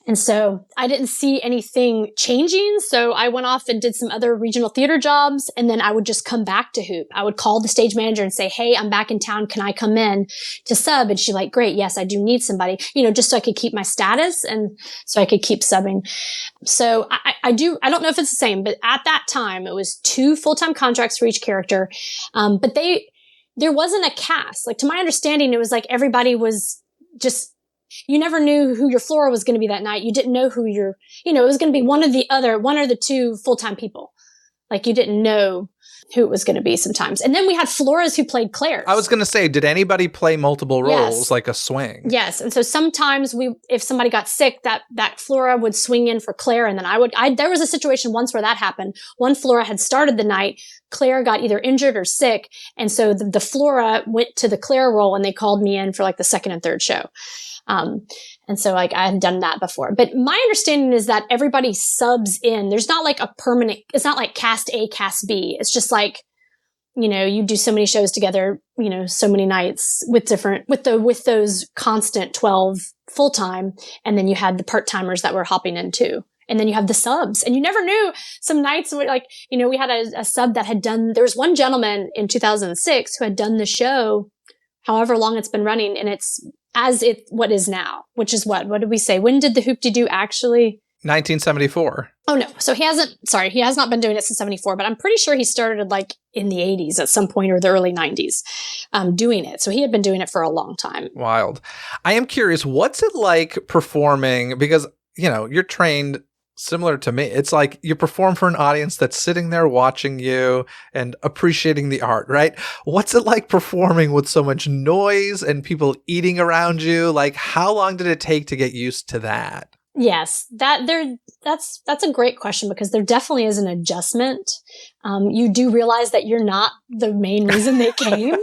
And so I didn't see anything changing. So I went off and did some other regional theater jobs. And then I would just come back to Hoop. I would call the stage manager and say, hey, I'm back in town. Can I come in to sub? And she's like, great. Yes, I do need somebody, just so I could keep my status and so I could keep subbing. So I don't know if it's the same, but at that time it was 2 full-time contracts for each character. But there wasn't a cast. Like, to my understanding, it was like everybody was just, you never knew who your Flora was going to be that night. You didn't know who it was going to be one or the 2 full-time people. Like, you didn't know who it was going to be sometimes. And then we had Floras who played Claire's. I was going to say, did anybody play multiple roles, Yes. like a swing? Yes. And so sometimes if somebody got sick, that Flora would swing in for Claire. And then there was a situation once where that happened. One Flora had started the night. Claire got either injured or sick. And so the Flora went to the Claire role and they called me in for like the second and third show. And so like I had done that before, but my understanding is that everybody subs in. There's not like it's not like cast A, cast B. It's just like, you do so many shows together, so many nights with those constant 12 full time. And then you had the part timers that were hopping in too. And then you have the subs, and you never knew. Some nights were like, we had a sub that had there was one gentleman in 2006 who had done the show however long it's been running, and it's what is now, which is what did we say? When did the Hoop-Dee-Doo actually? 1974. Oh no. So he has not been doing it since 74, but I'm pretty sure he started like in the 80s at some point or the early 90s, doing it. So he had been doing it for a long time. Wild. I am curious, what's it like performing? Because, you're trained similar to me. It's like you perform for an audience that's sitting there watching you and appreciating the art, right? What's it like performing with so much noise and people eating around you? Like, how long did it take to get used to that? Yes, that's a great question, because there definitely is an adjustment. You do realize that you're not the main reason they came.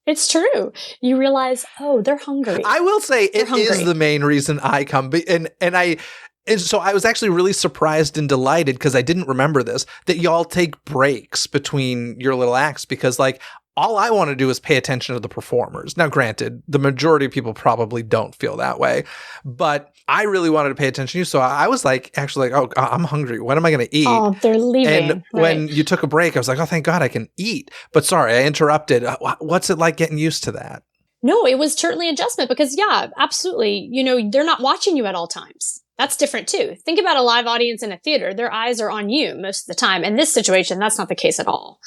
It's true. You realize, oh, they're hungry. I will say it is the main reason I come. And so I was actually really surprised and delighted, because I didn't remember this, that y'all take breaks between your little acts, because like all I want to do is pay attention to the performers. Now, granted, the majority of people probably don't feel that way, but I really wanted to pay attention to you. So I was like, actually, like, oh, I'm hungry. What am I going to eat? Oh, they're leaving. And when you took a break, I was like, oh, thank God I can eat. But sorry, I interrupted. What's it like getting used to that? No, it was certainly adjustment, because yeah, absolutely. They're not watching you at all times. That's different too. Think about a live audience in a theater. Their eyes are on you most of the time. In this situation, that's not the case at all.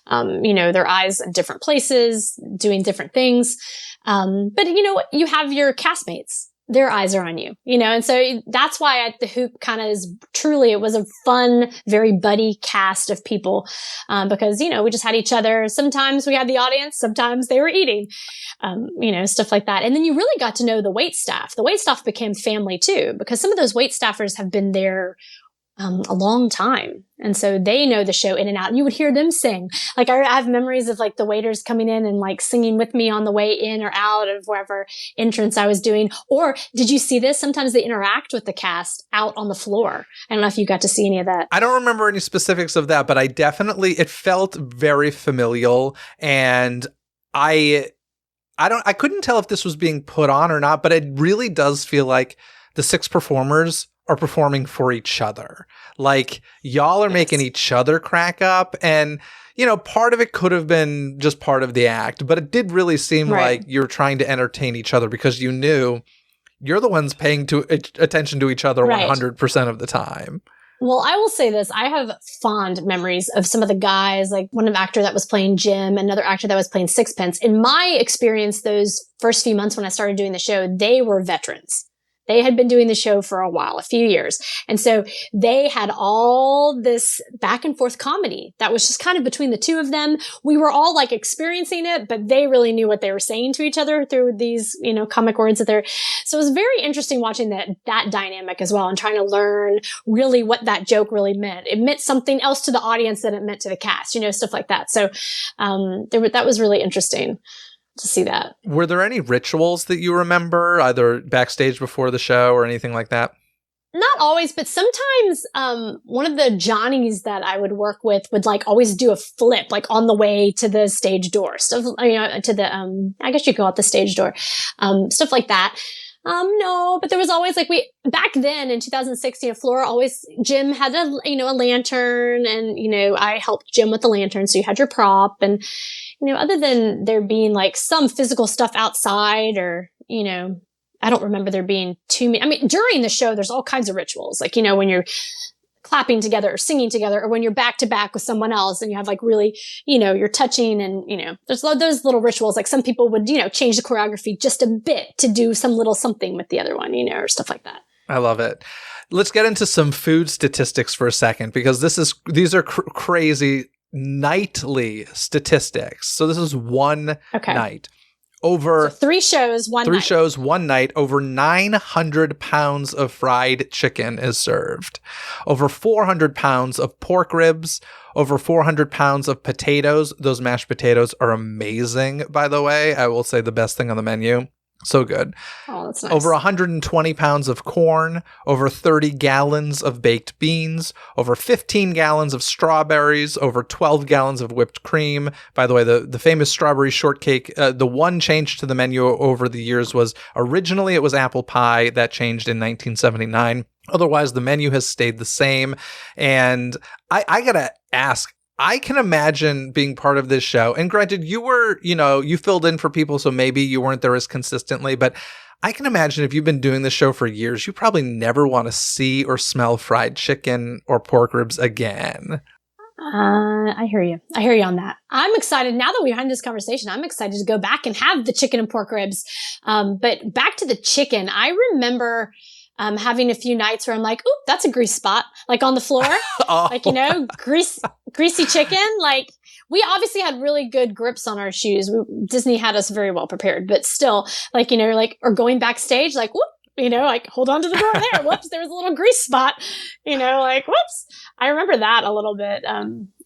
Their eyes in different places, doing different things. But you have your castmates. Their eyes are on you, and so that's why at the Hoop it was a fun, very buddy cast of people, because, we just had each other. Sometimes we had the audience, sometimes they were eating, stuff like that. And then you really got to know the wait staff. The wait staff became family too, because some of those wait staffers have been there a long time. And so they know the show in and out. And you would hear them sing. Like I have memories of like the waiters coming in and like singing with me on the way in or out of wherever entrance I was doing. Or did you see this? Sometimes they interact with the cast out on the floor. I don't know if you got to see any of that. I don't remember any specifics of that, but it felt very familial. And I couldn't tell if this was being put on or not, but it really does feel like the 6 performers are performing for each other. Like y'all are making each other crack up, and part of it could have been just part of the act, but it did really seem like you're trying to entertain each other, because you knew you're the ones paying attention to each other 100% of the time. Well, I will say this. I have fond memories of some of the guys, like one actor that was playing Jim, another actor that was playing Sixpence. In my experience, those first few months when I started doing the show, they were veterans. They had been doing the show for a while, a few years. And so they had all this back and forth comedy that was just kind of between the two of them. We were all like experiencing it, but they really knew what they were saying to each other through these, comic words that they're. So it was very interesting watching that dynamic as well, and trying to learn really what that joke really meant. It meant something else to the audience than it meant to the cast, stuff like that. So, that was really interesting to see that. Were there any rituals that you remember, either backstage before the show or anything like that? Not always, but sometimes one of the Johnnies that I would work with would like always do a flip, like on the way to the stage door. Stuff, to the I guess you call it the stage door, stuff like that. No, but there was always like back then in 2006, Flora Jim had a lantern, and, I helped Jim with the lantern. So you had your prop, and, other than there being like some physical stuff outside, or, I don't remember there being too many. I mean, during the show, there's all kinds of rituals, like, when you're clapping together or singing together, or when you're back to back with someone else and you have like really, you're touching, and, there's those little rituals. Like some people would, change the choreography just a bit to do some little something with the other one, or stuff like that. I love it. Let's get into some food statistics for a second, because these are crazy nightly statistics. So this is one night. Over 3 shows, one night, over 900 pounds of fried chicken is served. Over 400 pounds of pork ribs, over 400 pounds of potatoes. Those mashed potatoes are amazing, by the way. I will say the best thing on the menu. So good. Oh, that's nice. Over 120 pounds of corn, over 30 gallons of baked beans, over 15 gallons of strawberries, over 12 gallons of whipped cream. By the way, the famous strawberry shortcake, the one change to the menu over the years was originally it was apple pie. That changed in 1979. Otherwise, the menu has stayed the same. And I gotta ask, I can imagine being part of this show. And granted, you were, you filled in for people, so maybe you weren't there as consistently. But I can imagine if you've been doing this show for years, you probably never want to see or smell fried chicken or pork ribs again. I hear you. I hear you on that. I'm excited now that we're having this conversation. I'm excited to go back and have the chicken and pork ribs. But back to the chicken, I remember having a few nights where I'm like, "Oop, that's a grease spot," like on the floor, like greasy chicken. Like we obviously had really good grips on our shoes. Disney had us very well prepared, but still, like or going backstage, like whoop, like hold on to the door there. Whoops, there was a little grease spot. Like whoops. I remember that a little bit.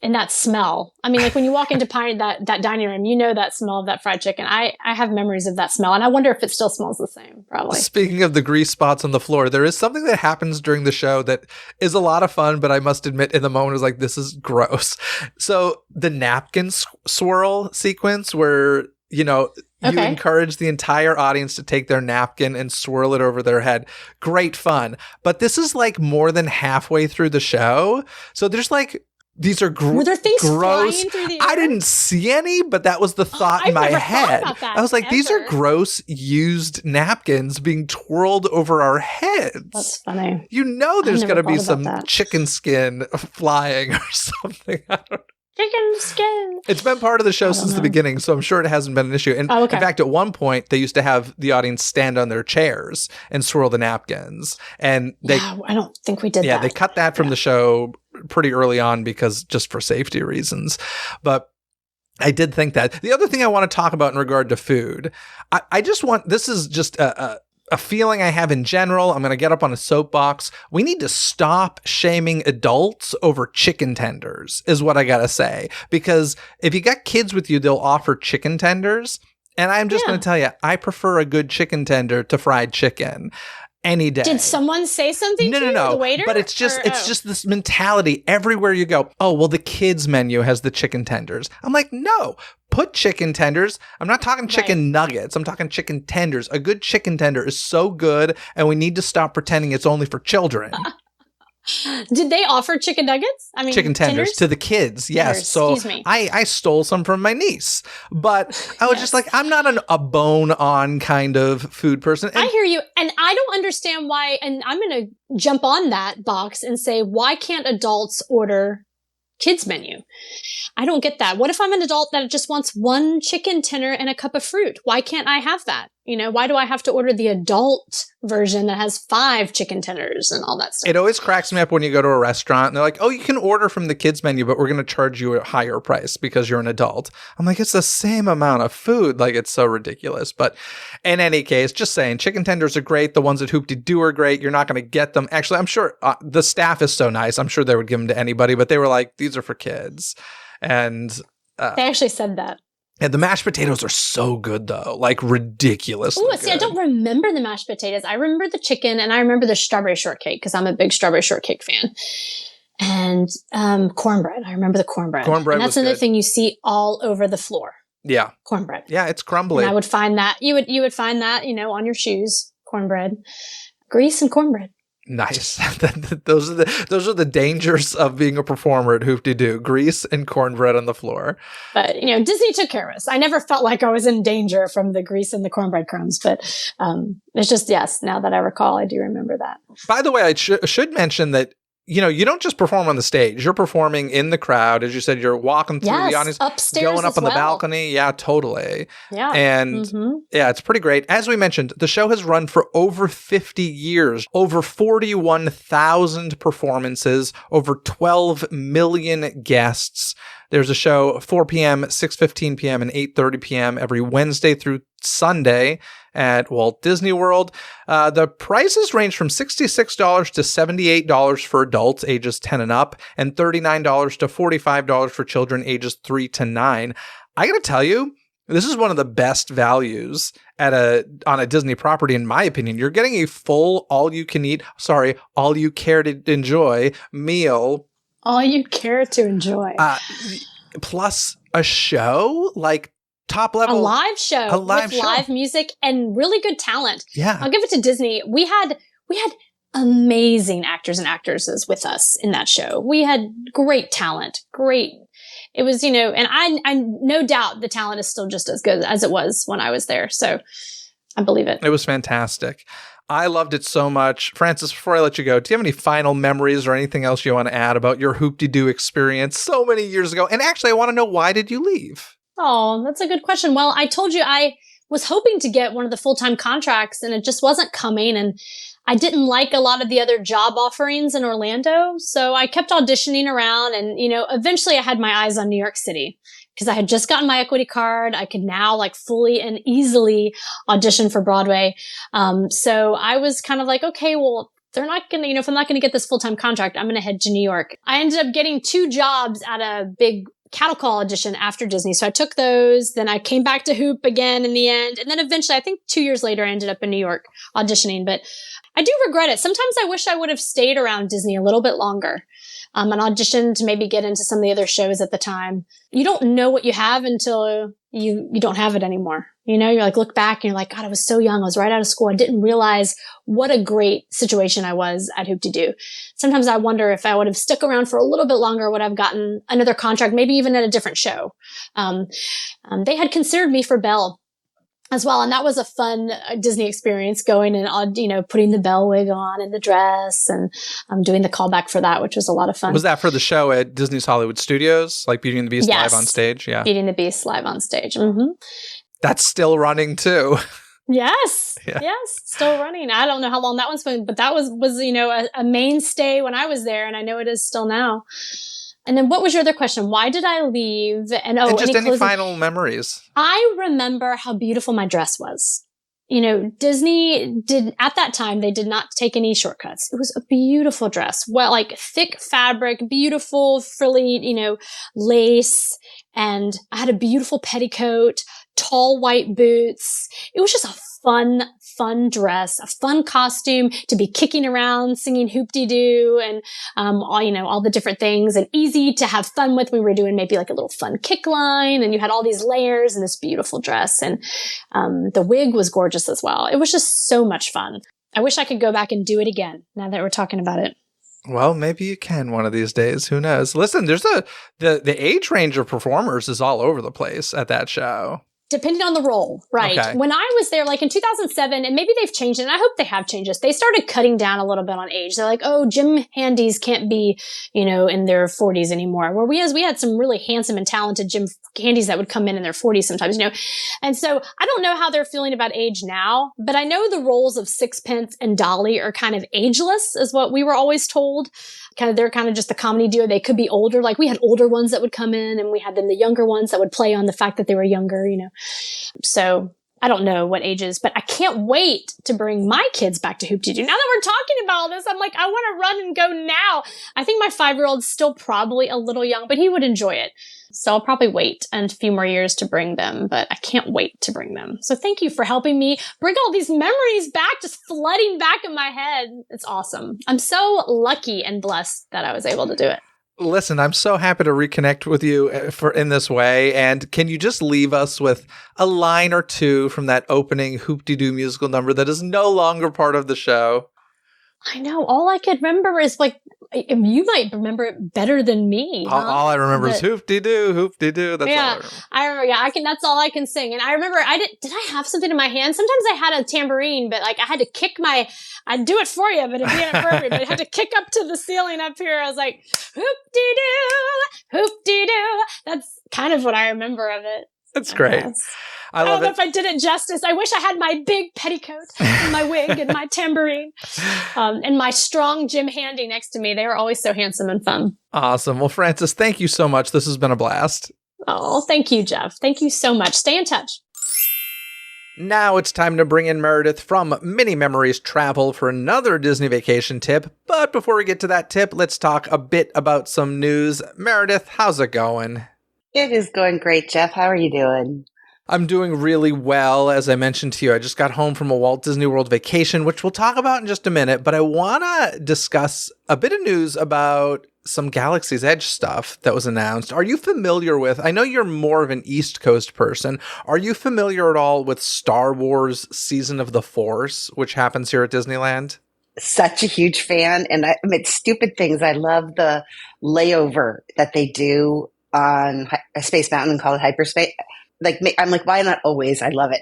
And that smell. I mean, like when you walk into that dining room, that smell of that fried chicken. I have memories of that smell, and I wonder if it still smells the same, probably. Speaking of the grease spots on the floor, there is something that happens during the show that is a lot of fun, but I must admit in the moment I was like, this is gross. So the napkin swirl sequence where, you encourage the entire audience to take their napkin and swirl it over their head. Great fun. But this is like more than halfway through the show. So there's like, these are were there things gross. Flying through the air? I didn't see any, but that was the thought in my head. I was like, these are gross used napkins being twirled over our heads. That's funny. There's going to be some chicken skin flying or something. I don't know. Chicken skin. It's been part of the show since the beginning, so I'm sure it hasn't been an issue. And in fact, at one point, they used to have the audience stand on their chairs and swirl the napkins. And I don't think we did that. Yeah, they cut that from the show pretty early on because just for safety reasons. But I did think that. The other thing I want to talk about in regard to food, this is just a feeling I have in general. I'm going to get up on a soapbox. We need to stop shaming adults over chicken tenders, is what I got to say. Because if you got kids with you, they'll offer chicken tenders. And I'm just going to tell you, I prefer a good chicken tender to fried chicken. Any day. Did someone say something to you, the waiter? But it's just this mentality everywhere you go. Oh, well, the kids menu has the chicken tenders. I'm like, no, put chicken tenders. I'm not talking chicken nuggets. I'm talking chicken tenders. A good chicken tender is so good, and we need to stop pretending it's only for children. Did they offer chicken nuggets? I mean, chicken tenders to the kids. Yes. So I stole some from my niece, but I was just like, I'm not a bone on kind of food person. I hear you. And I don't understand why. And I'm going to jump on that box and say, why can't adults order kids menu? I don't get that. What if I'm an adult that just wants one chicken tender and a cup of fruit? Why can't I have that? Why do I have to order the adult version that has 5 chicken tenders and all that stuff? It always cracks me up when you go to a restaurant and they're like, oh, you can order from the kids menu, but we're going to charge you a higher price because you're an adult. I'm like, it's the same amount of food. Like, it's so ridiculous. But in any case, just saying, chicken tenders are great. The ones at Hoop-Dee-Doo are great. You're not going to get them. Actually, I'm sure the staff is so nice. I'm sure they would give them to anybody, but they were like, these are for kids. And they actually said that. And the mashed potatoes are so good, though, like ridiculously good. See, I don't remember the mashed potatoes. I remember the chicken, and I remember the strawberry shortcake because I'm a big strawberry shortcake fan. And cornbread. I remember the cornbread. Cornbread, and that's another thing you see all over the floor. Yeah, cornbread. Yeah, it's crumbly. And I would find that you would find that on your shoes cornbread. Grease and cornbread. Nice. Those are the dangers of being a performer at Hoop-Dee-Doo. Grease and cornbread on the floor. But, Disney took care of us. I never felt like I was in danger from the grease and the cornbread crumbs. But it's just, yes, now that I recall, I do remember that. By the way, I should mention that, you don't just perform on the stage. You're performing in the crowd. As you said, you're walking through the audience. Upstairs going up as on the well. balcony. Yeah, totally. Yeah. And yeah, it's pretty great. As we mentioned, the show has run for over 50 years, over 41,000 performances, over 12 million guests. There's a show 4 p.m., 6:15 p.m., and 8:30 p.m. every Wednesday through Sunday at Walt Disney World. The prices range from $66 to $78 for adults ages 10 and up, and $39 to $45 for children ages 3 to 9. I gotta tell you, this is one of the best values on a Disney property, in my opinion. You're getting a full all you care to enjoy meal. All you care to enjoy. Plus a show, like top level. A live show with live music and really good talent. Yeah. I'll give it to Disney. We had amazing actors and actresses with us in that show. We had great talent. It was, and I no doubt the talent is still just as good as it was when I was there. So I believe it. It was fantastic. I loved it so much. Frances, before I let you go, do you have any final memories or anything else you want to add about your Hoop-Dee-Doo experience so many years ago? And actually, I want to know, why did you leave? Oh, that's a good question. Well, I told you I was hoping to get one of the full-time contracts, and it just wasn't coming. And I didn't like a lot of the other job offerings in Orlando. So I kept auditioning around, and, eventually I had my eyes on New York City. Because I had just gotten my equity card. I could now fully and easily audition for Broadway. So I was kind of like, okay, well, they're not going to, if I'm not going to get this full-time contract, I'm going to head to New York. I ended up getting 2 jobs at a big cattle call audition after Disney. So I took those. Then I came back to Hoop again in the end. And then eventually, I think 2 years later, I ended up in New York auditioning. But I do regret it. Sometimes I wish I would have stayed around Disney a little bit longer. And auditioned to maybe get into some of the other shows at the time. You don't know what you have until you don't have it anymore. You're look back and you're like, God, I was so young. I was right out of school. I didn't realize what a great situation I was at Hoop-Dee-Doo. Sometimes I wonder if I would have stuck around for a little bit longer, would I have gotten another contract, maybe even at a different show. They had considered me for Belle as well. And that was a fun Disney experience, going and, putting the Belle wig on and the dress, and doing the callback for that, which was a lot of fun. Was that for the show at Disney's Hollywood Studios, like Beauty and the Beast live on stage? Yeah. Beauty and the Beast live on stage. Mm-hmm. That's still running too. Yes. Yeah. Yes. Still running. I don't know how long that one's been, but that was a mainstay when I was there, and I know it is still now. And then what was your other question? Why did I leave? And just any final memories? I remember how beautiful my dress was. Disney at that time, they did not take any shortcuts. It was a beautiful dress. Well, thick fabric, beautiful frilly, lace. And I had a beautiful petticoat, tall white boots. It was just a fun dress, a fun costume to be kicking around, singing Hoop-Dee-Doo and, all the different things, and easy to have fun with. We were doing maybe a little fun kick line, and you had all these layers in this beautiful dress. And, the wig was gorgeous as well. It was just so much fun. I wish I could go back and do it again now that we're talking about it. Well, maybe you can one of these days. Who knows? Listen, there's the age range of performers is all over the place at that show. Depending on the role, right? Okay. When I was there, in 2007, and maybe they've changed it, and I hope they have changed this, they started cutting down a little bit on age. They're like, oh, gym handies can't be, in their 40s anymore. Where we had some really handsome and talented gym handies that would come in their 40s sometimes, And so I don't know how they're feeling about age now, but I know the roles of Sixpence and Dolly are kind of ageless, is what we were always told. They're kind of just the comedy duo. They could be older. We had older ones that would come in, and we had then the younger ones that would play on the fact that they were younger, So I don't know what ages, but I can't wait to bring my kids back to Hoop-Dee-Doo. Now that we're talking about all this, I'm like, I want to run and go now. I think my 5-year-old's still probably a little young, but he would enjoy it. So I'll probably wait a few more years to bring them, but I can't wait to bring them. So thank you for helping me bring all these memories back, just flooding back in my head. It's awesome. I'm so lucky and blessed that I was able to do it. Listen, I'm so happy to reconnect with you in this way. And can you just leave us with a line or two from that opening Hoop-Dee-Doo musical number that is no longer part of the show? I know. All I could remember is like, you might remember it better than me. All I remember is Hoop-Dee-Doo, Hoop-Dee-Doo. That's all I remember. I remember. Yeah, that's all I can sing. And I remember, did I have something in my hand? Sometimes I had a tambourine, but like I had to I'd do it for you, but it'd be inappropriate. But I had to kick up to the ceiling up here. I was like, Hoop-Dee-Doo, Hoop-Dee-Doo. That's kind of what I remember of it. That's great. I don't know if I did it justice. I wish I had my big petticoat and my wig and my tambourine and my strong Jim Handy next to me. They were always so handsome and fun. Awesome. Well, Frances, thank you so much. This has been a blast. Oh, thank you, Jeff. Thank you so much. Stay in touch. Now it's time to bring in Meredith from Mini Memories Travel for another Disney vacation tip. But before we get to that tip, let's talk a bit about some news. Meredith, how's it going? It is going great, Jeff. How are you doing? I'm doing really well. As I mentioned to you, I just got home from a Walt Disney World vacation, which we'll talk about in just a minute. But I want to discuss a bit of news about some Galaxy's Edge stuff that was announced. Are you familiar with, I know you're more of an East Coast person. Are you familiar at all with Star Wars Season of the Force, which happens here at Disneyland? Such a huge fan. And I mean, stupid things. I love the layover that they do on Space Mountain called Hyperspace. I'm like, why not always? I love it.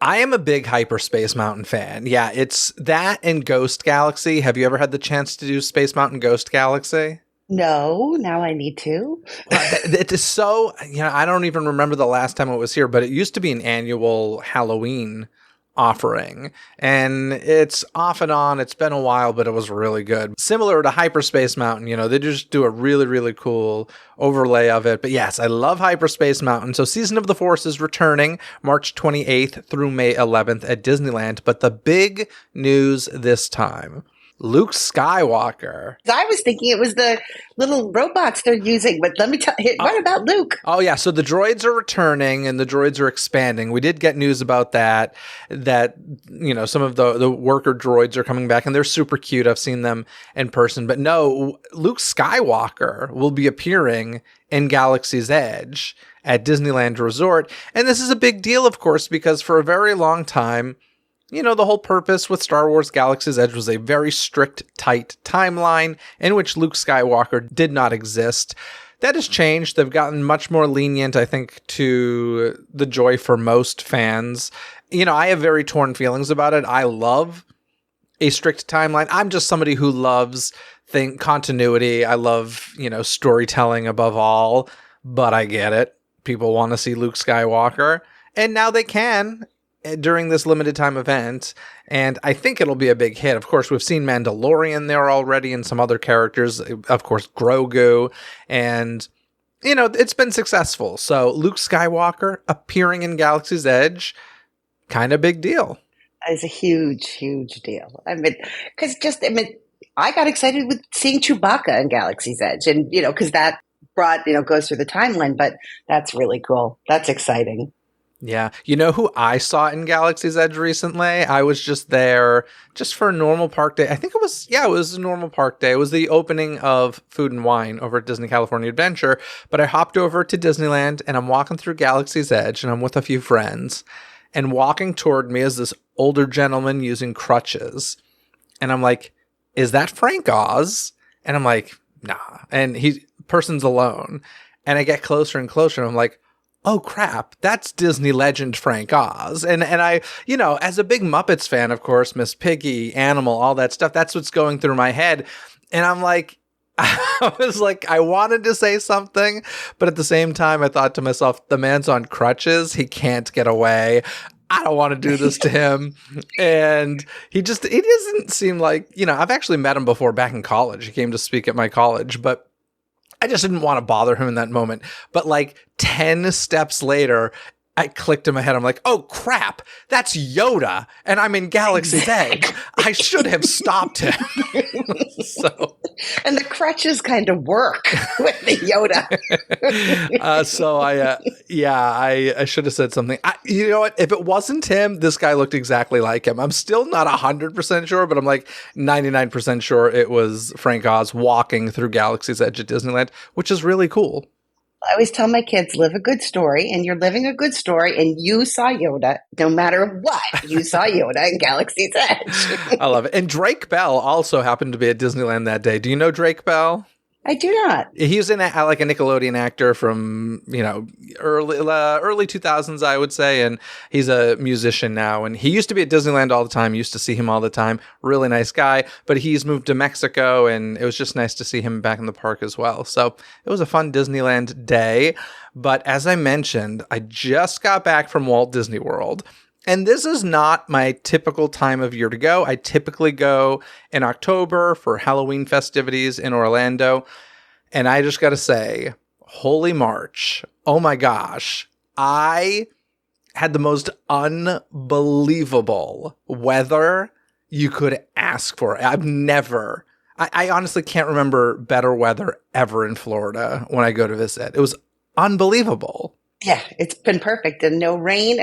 I am a big Hyperspace Mountain fan. Yeah, it's that and Ghost Galaxy. Have you ever had the chance to do Space Mountain Ghost Galaxy? No, now I need to. It is so, I don't even remember the last time it was here, but it used to be an annual Halloween offering, and it's off and on. It's been a while, but it was really good. Similar to Hyperspace Mountain, they just do a really, really cool overlay of it. But yes, I love Hyperspace Mountain. So Season of the Force is returning March 28th through May 11th at Disneyland. But the big news this time, Luke Skywalker. I was thinking it was the little robots they're using, but let me tell you, what about Luke? Oh, yeah. So the droids are returning and the droids are expanding. We did get news about that some of the worker droids are coming back and they're super cute. I've seen them in person. But no, Luke Skywalker will be appearing in Galaxy's Edge at Disneyland Resort. And this is a big deal, of course, because for a very long time, the whole purpose with Star Wars Galaxy's Edge was a very strict, tight timeline in which Luke Skywalker did not exist. That has changed. They've gotten much more lenient, I think, to the joy for most fans. I have very torn feelings about it. I love a strict timeline. I'm just somebody who loves continuity. I love, storytelling above all, but I get it. People want to see Luke Skywalker, and now they can during this limited time event, and I think it'll be a big hit. Of course, we've seen Mandalorian there already and some other characters, of course, Grogu, and, it's been successful. So Luke Skywalker appearing in Galaxy's Edge, kind of big deal. It's a huge, huge deal. I got excited with seeing Chewbacca in Galaxy's Edge, and, because that goes through the timeline, but that's really cool. That's exciting. Yeah. You know who I saw in Galaxy's Edge recently? I was just there just for a normal park day. I think it was a normal park day. It was the opening of Food and Wine over at Disney California Adventure. But I hopped over to Disneyland and I'm walking through Galaxy's Edge and I'm with a few friends. And walking toward me is this older gentleman using crutches. And I'm like, is that Frank Oz? And I'm like, nah. And person's alone. And I get closer and closer and I'm like, oh crap, that's Disney legend Frank Oz. And I, as a big Muppets fan, of course, Miss Piggy, Animal, all that stuff, that's what's going through my head. And I'm like, I was like, I wanted to say something, but at the same time, I thought to myself, the man's on crutches. He can't get away. I don't want to do this to him. And he doesn't seem like, I've actually met him before back in college. He came to speak at my college, but I just didn't want to bother him in that moment. But like 10 steps later, I clicked in my head. I'm like, oh crap, that's Yoda, and I'm in Galaxy's Edge. I should have stopped him. So, and the crutches kind of work with the Yoda. I should have said something. You know what? If it wasn't him, this guy looked exactly like him. I'm still not 100% sure, but I'm like 99% sure it was Frank Oz walking through Galaxy's Edge at Disneyland, which is really cool. I always tell my kids, live a good story, and you're living a good story, and you saw Yoda, no matter what, you saw Yoda in Galaxy's Edge. I love it. And Drake Bell also happened to be at Disneyland that day. Do you know Drake Bell? I do not. He's like a Nickelodeon actor from, early 2000s, I would say. And he's a musician now. And he used to be at Disneyland all the time. Used to see him all the time. Really nice guy. But he's moved to Mexico, and it was just nice to see him back in the park as well. So it was a fun Disneyland day. But as I mentioned, I just got back from Walt Disney World. And this is not my typical time of year to go. I typically go in October for Halloween festivities in Orlando. And I just got to say, holy March. Oh my gosh. I had the most unbelievable weather you could ask for. I honestly can't remember better weather ever in Florida when I go to visit. It was unbelievable. Yeah, it's been perfect. And no rain,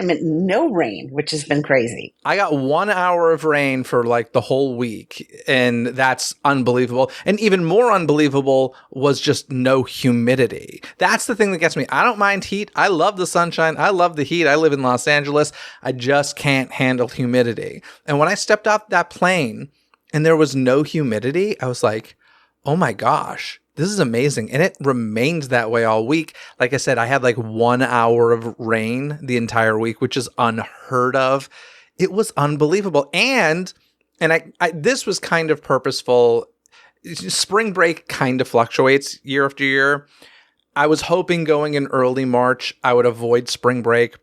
which has been crazy. I got 1 hour of rain for like the whole week, and that's unbelievable. And even more unbelievable was just no humidity. That's the thing that gets me. I don't mind heat. I love the sunshine. I love the heat. I live in Los Angeles. I just can't handle humidity. And when I stepped off that plane and there was no humidity, I was like, oh my gosh. This is amazing. And it remained that way all week. Like I said, I had like 1 hour of rain the entire week, which is unheard of. It was unbelievable. And this was kind of purposeful. Spring break kind of fluctuates year after year. I was hoping going in early March, I would avoid spring break.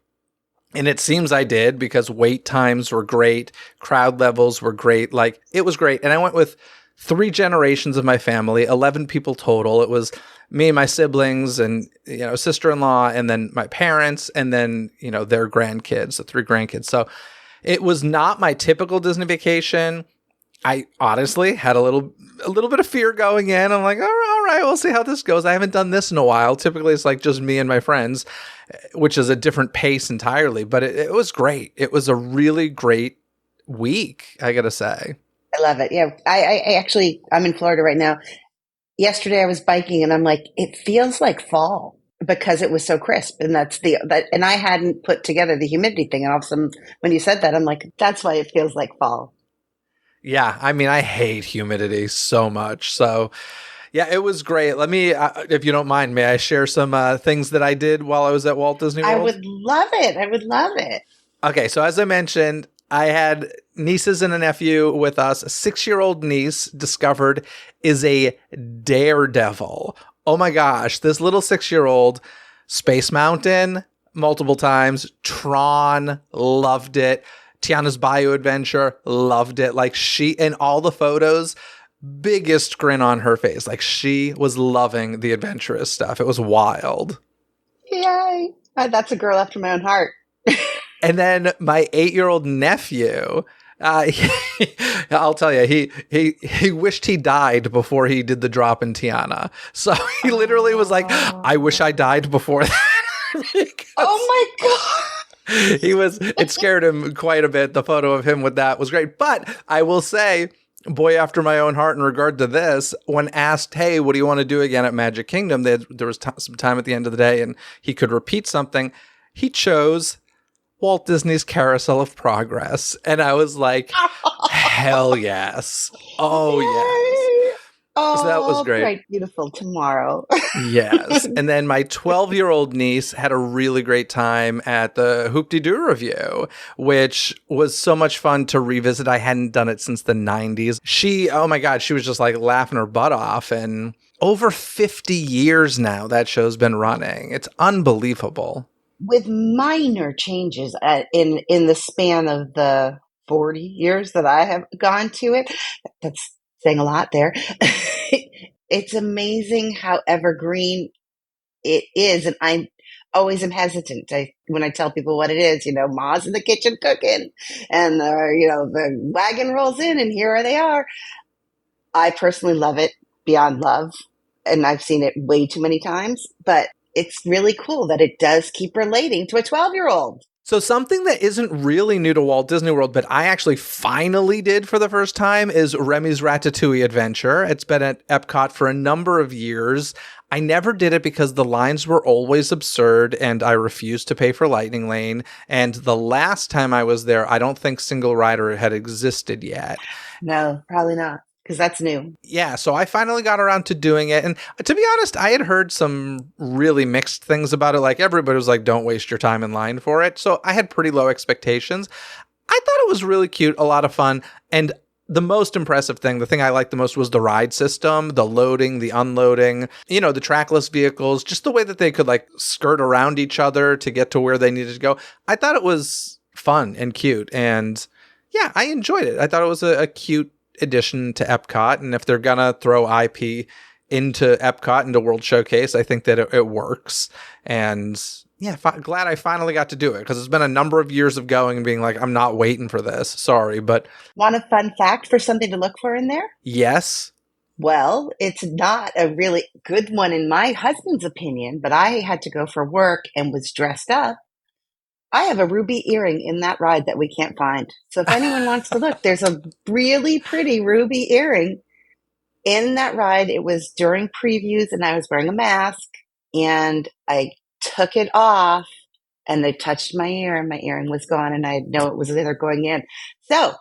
And it seems I did, because wait times were great. Crowd levels were great. Like, it was great. And I went with 3 generations of my family, 11 people total. It was me and my siblings and, sister-in-law, and then my parents, and then, their grandkids, the 3 grandkids. So it was not my typical Disney vacation. I honestly had a little bit of fear going in. I'm like, all right, we'll see how this goes. I haven't done this in a while. Typically it's like just me and my friends, which is a different pace entirely, but it was great. It was a really great week, I gotta say. I love it. Yeah. I'm in Florida right now. Yesterday I was biking and I'm like, it feels like fall because it was so crisp. And and I hadn't put together the humidity thing. And all of a sudden, when you said that, I'm like, that's why it feels like fall. Yeah. I mean, I hate humidity so much. So yeah, it was great. Let me, if you don't mind, may I share some things that I did while I was at Walt Disney World? I would love it. Okay. So as I mentioned, I had nieces and a nephew with us. A 6-year-old niece discovered is a daredevil. Oh my gosh, this little 6-year-old, Space Mountain multiple times, Tron, loved it. Tiana's Bayou Adventure, loved it. Like, she, in all the photos, biggest grin on her face. Like, she was loving the adventurous stuff. It was wild. Yay. That's a girl after my own heart. And then my 8-year-old nephew, I'll tell you, he wished he died before he did the drop in Tiana. So he literally was like, I wish I died before that. Oh my God. It scared him quite a bit. The photo of him with that was great. But I will say, boy after my own heart in regard to this, when asked, hey, what do you want to do again at Magic Kingdom? There was some time at the end of the day and he could repeat something. He chose Walt Disney's Carousel of Progress. And I was like, hell yes. Oh, yes. Oh, so that was great. Bright, beautiful tomorrow. Yes. And then my 12-year-old niece had a really great time at the Hoop-Dee-Doo Revue, which was so much fun to revisit. I hadn't done it since the 90s. Oh my God, she was just like laughing her butt off. And over 50 years now, that show's been running. It's unbelievable. With minor changes in the span of the 40 years that I have gone to it. That's saying a lot there. It's amazing how evergreen it is. And always am hesitant. When I tell people what it is, Ma's in the kitchen cooking and, the wagon rolls in and here they are. I personally love it beyond love. And I've seen it way too many times, but it's really cool that it does keep relating to a 12-year-old. So something that isn't really new to Walt Disney World, but I actually finally did for the first time, is Remy's Ratatouille Adventure. It's been at Epcot for a number of years. I never did it because the lines were always absurd and I refused to pay for Lightning Lane. And the last time I was there, I don't think Single Rider had existed yet. No, probably not. Because that's new. Yeah, so I finally got around to doing it. And to be honest, I had heard some really mixed things about it. Like, everybody was like, don't waste your time in line for it. So I had pretty low expectations. I thought it was really cute, a lot of fun. And the most impressive thing, the thing I liked the most, was the ride system, the loading, the unloading, the trackless vehicles, just the way that they could like skirt around each other to get to where they needed to go. I thought it was fun and cute. And yeah, I enjoyed it. I thought it was a cute addition to Epcot, and if they're gonna throw IP into Epcot, into World Showcase, I think that it works. And yeah, glad I finally got to do it, because it's been a number of years of going and being like, I'm not waiting for this. Sorry, but... Want a fun fact for something to look for in there? Yes. Well, it's not a really good one in my husband's opinion, but I had to go for work and was dressed up. I have a ruby earring in that ride that we can't find. So if anyone wants to look, there's a really pretty ruby earring in that ride. It was during previews and I was wearing a mask and I took it off and they touched my ear and my earring was gone and I know it was there going in. So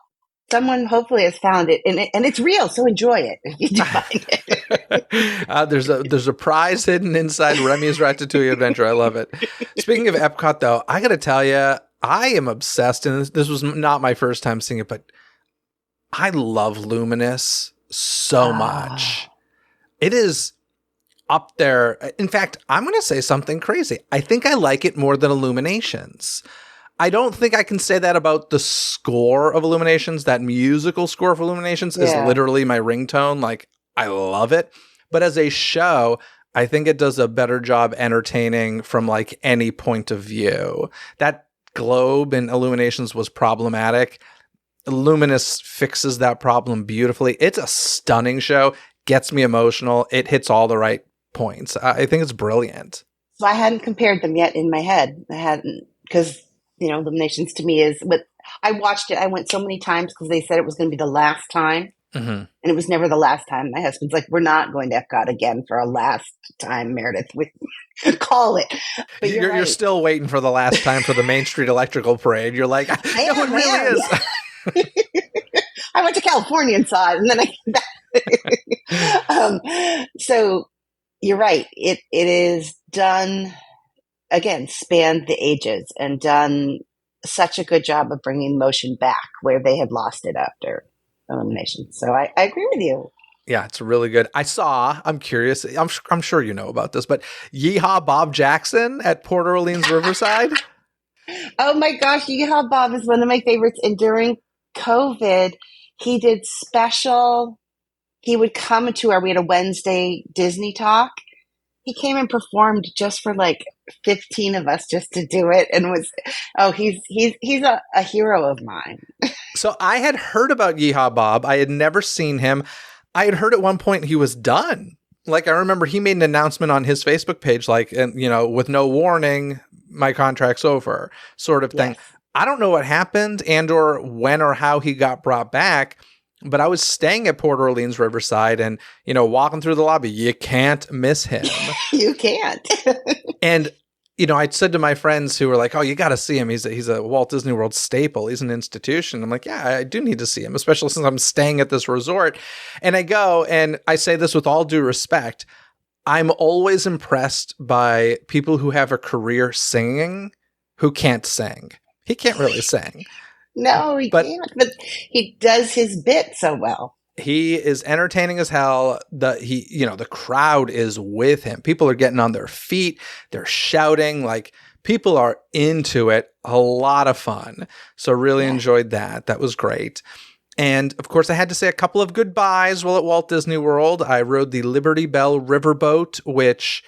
someone hopefully has found it and it's real. So enjoy it if you do find it. There's a prize hidden inside Remy's Ratatouille Adventure. I love it. Speaking of Epcot, though, I got to tell you, I am obsessed, and this was not my first time seeing it, but I love Luminous so much. It is up there. In fact, I'm going to say something crazy. I think I like it more than Illuminations. I don't think I can say that about the score of Illuminations. That musical score of Illuminations is literally my ringtone. Like, I love it. But as a show, I think it does a better job entertaining from like any point of view. That globe in Illuminations was problematic. Luminous fixes that problem beautifully. It's a stunning show. Gets me emotional. It hits all the right points. I think it's brilliant. So I hadn't compared them yet in my head. I hadn't, because Illuminations to me is, but I watched it. I went so many times because they said it was going to be the last time. Mm-hmm. And it was never the last time. My husband's like, we're not going to Epcot again for a last time, Meredith. We call it. But you're still waiting for the last time for the Main Street Electrical Parade. You're like, it really is. I went to California and saw it, and then I came back. So you're right. It is done... Again, spanned the ages and done such a good job of bringing motion back where they had lost it after Illumination. So I agree with you. Yeah, it's really good. I'm curious, I'm sure you know about this, but Yeehaw Bob Jackson at Port Orleans Riverside. Oh my gosh, Yeehaw Bob is one of my favorites. And during COVID, he did special, he would come to we had a Wednesday Disney Talk. He came and performed just for like 15 of us just to do it, and he's a hero of mine. So I had heard about Yeehaw Bob. I had never seen him. I had heard at one point he was done. Like, I remember he made an announcement on his Facebook page, like, and with no warning, my contract's over, sort of thing. Yes. I don't know what happened and or when or how he got brought back. But I was staying at Port Orleans Riverside and, walking through the lobby, you can't miss him. You can't. And, I said to my friends who were like, oh, you got to see him. He's a Walt Disney World staple. He's an institution. I'm like, yeah, I do need to see him, especially since I'm staying at this resort. And I go, and I say this with all due respect, I'm always impressed by people who have a career singing who can't sing. He can't really sing. No, he can't, but he does his bit so well. He is entertaining as hell. The crowd is with him. People are getting on their feet. They're shouting. Like, people are into it. A lot of fun. So really enjoyed that. That was great. And of course, I had to say a couple of goodbyes while at Walt Disney World. I rode the Liberty Bell Riverboat, which,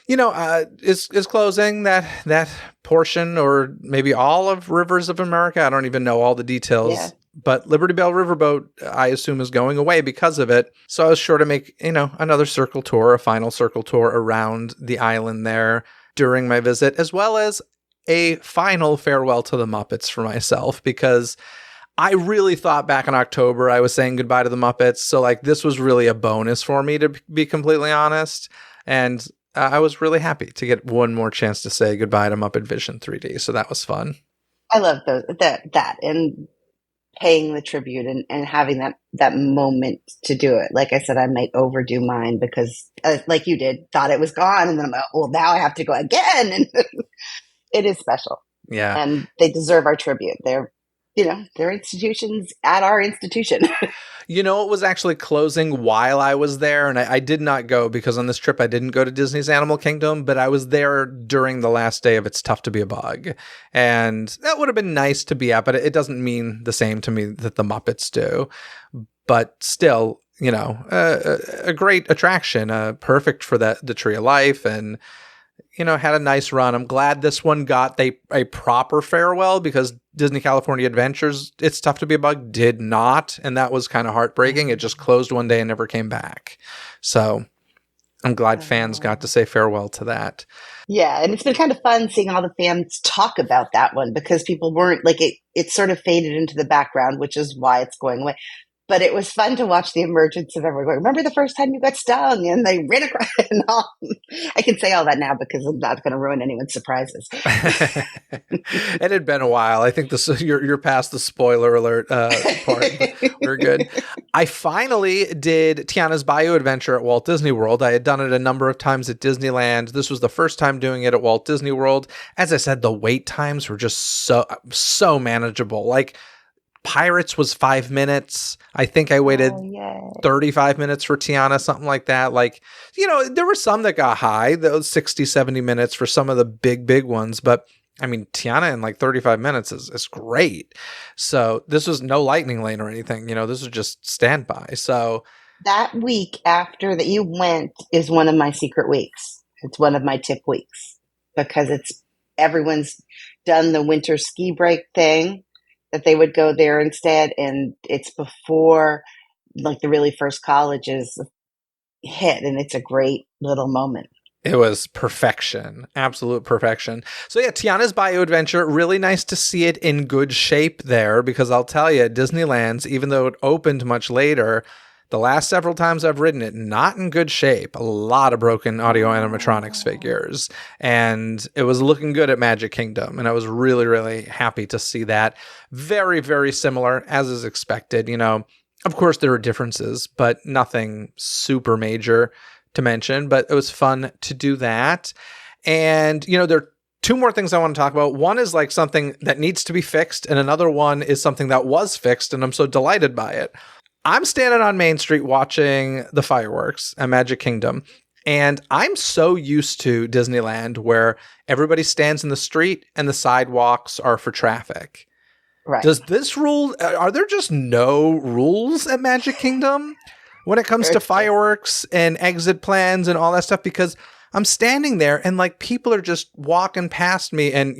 Is closing that portion or maybe all of Rivers of America. I don't even know all the details. Yeah. But Liberty Bell Riverboat, I assume, is going away because of it. So I was sure to make, another circle tour, a final circle tour around the island there during my visit, as well as a final farewell to the Muppets for myself, because I really thought back in October I was saying goodbye to the Muppets. So this was really a bonus for me, to be completely honest. And I was really happy to get one more chance to say goodbye to Muppet Vision 3D. So that was fun. I love that and paying the tribute and having that moment to do it. Like I said, I might overdo mine because, like you did, thought it was gone, and then I'm like, well, now I have to go again, and it is special. Yeah, and they deserve our tribute. They're institutions at our institution. It was actually closing while I was there, and I did not go because on this trip I didn't go to Disney's Animal Kingdom, but I was there during the last day of It's Tough to Be a Bug. And that would have been nice to be at, but it doesn't mean the same to me that the Muppets do. But still, a great attraction, perfect for the Tree of Life, and had a nice run. I'm glad this one got a proper farewell, because Disney California Adventures, It's Tough to Be a Bug, did not. And that was kind of heartbreaking. It just closed one day and never came back. So I'm glad fans got to say farewell to that. Yeah. And it's been kind of fun seeing all the fans talk about that one, because people weren't it sort of faded into the background, which is why it's going away. But it was fun to watch the emergence of everyone going, remember the first time you got stung and they ran across and all. I can say all that now because I'm not going to ruin anyone's surprises. It had been a while. I think you're past the spoiler alert part. We're good. I finally did Tiana's Bayou Adventure at Walt Disney World. I had done it a number of times at Disneyland. This was the first time doing it at Walt Disney World. As I said, the wait times were just so manageable. Pirates was 5 minutes. I think I waited 35 minutes for Tiana, something like that. There were some that got high, those 60, 70 minutes for some of the big ones. But Tiana in 35 minutes is great. So this was no lightning lane or anything. This was just standby. So that week after that you went is one of my secret weeks. It's one of my tip weeks, because everyone's done the winter ski break thing, that they would go there instead. And it's before the really first colleges hit. And it's a great little moment. It was perfection. Absolute perfection. So yeah, Tiana's Bayou Adventure, really nice to see it in good shape there, because I'll tell you, Disneyland's, even though it opened much later, the last several times I've ridden it, not in good shape. A lot of broken audio animatronics figures. And it was looking good at Magic Kingdom. And I was really, really happy to see that. Very, very similar, as is expected. Of course, there are differences, but nothing super major to mention. But it was fun to do that. And, there are two more things I want to talk about. One is something that needs to be fixed. And another one is something that was fixed. And I'm so delighted by it. I'm standing on Main Street watching the fireworks at Magic Kingdom, and I'm so used to Disneyland where everybody stands in the street and the sidewalks are for traffic. Right. Does this rule, are there just no rules at Magic Kingdom when it comes to fireworks and exit plans and all that stuff? Because I'm standing there and people are just walking past me and,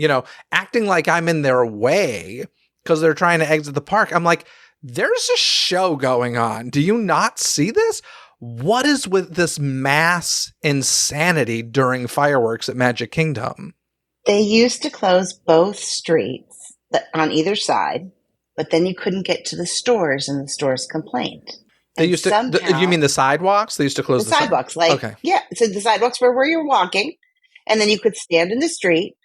acting like I'm in their way because they're trying to exit the park. I'm like, there's a show going on. Do you not see this? What is with this mass insanity during fireworks at Magic Kingdom? They used to close both streets on either side, but then you couldn't get to the stores, and the stores complained. They used to. You mean the sidewalks? They used to close the sidewalks. Okay. Yeah, so the sidewalks were where you're walking, and then you could stand in the street.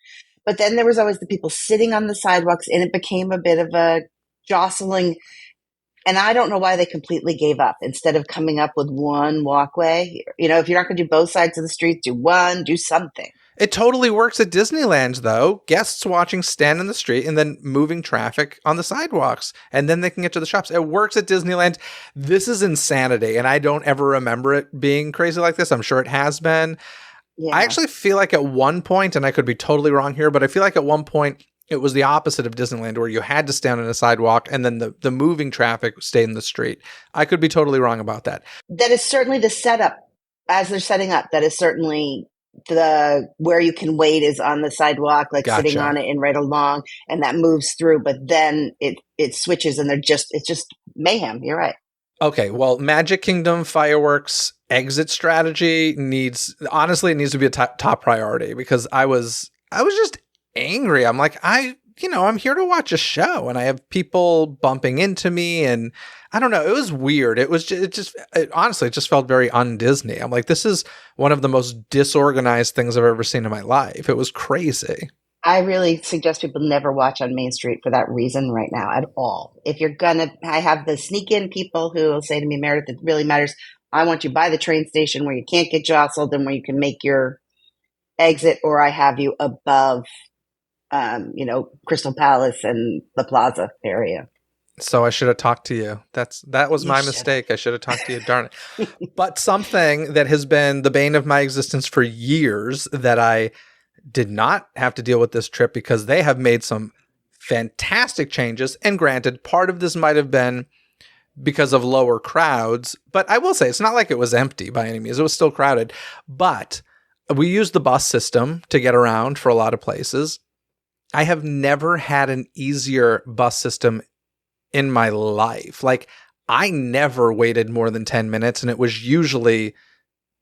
But then there was always the people sitting on the sidewalks, and it became a bit of a jostling. And I don't know why they completely gave up instead of coming up with one walkway. If you're not going to do both sides of the street, do one, do something. It totally works at Disneyland, though. Guests watching stand in the street and then moving traffic on the sidewalks. And then they can get to the shops. It works at Disneyland. This is insanity. And I don't ever remember it being crazy like this. I'm sure it has been. Yeah. I actually feel like at one point, and I could be totally wrong here, but I feel like at one point, it was the opposite of Disneyland, where you had to stand on a sidewalk and then the moving traffic stayed in the street. I could be totally wrong about that. That is certainly the setup as they're setting up. That is certainly the where you can wait is on the sidewalk, like sitting Gotcha. on it and right along, and that moves through. But then it switches, and it's just mayhem. You're right. Okay, well, Magic Kingdom fireworks exit strategy honestly, it needs to be a top priority because I was just angry. I'm like, I'm here to watch a show and I have people bumping into me and I don't know. It was weird. It honestly just felt very un-Disney. I'm like, this is one of the most disorganized things I've ever seen in my life. It was crazy. I really suggest people never watch on Main Street for that reason right now at all. If you're I have the sneak in people who will say to me, Meredith, it really matters. I want you by the train station where you can't get jostled and where you can make your exit, or I have you above, Crystal Palace and the Plaza area. So I should have talked to you. That was my should. mistake. I should have talked to you. Darn it. But something that has been the bane of my existence for years that I did not have to deal with this trip because they have made some fantastic changes. And granted, part of this might have been because of lower crowds, but I will say it's not like it was empty by any means. It was still crowded, but we used the bus system to get around for a lot of places. I have never had an easier bus system in my life. Like, I never waited more than 10 minutes, and it was usually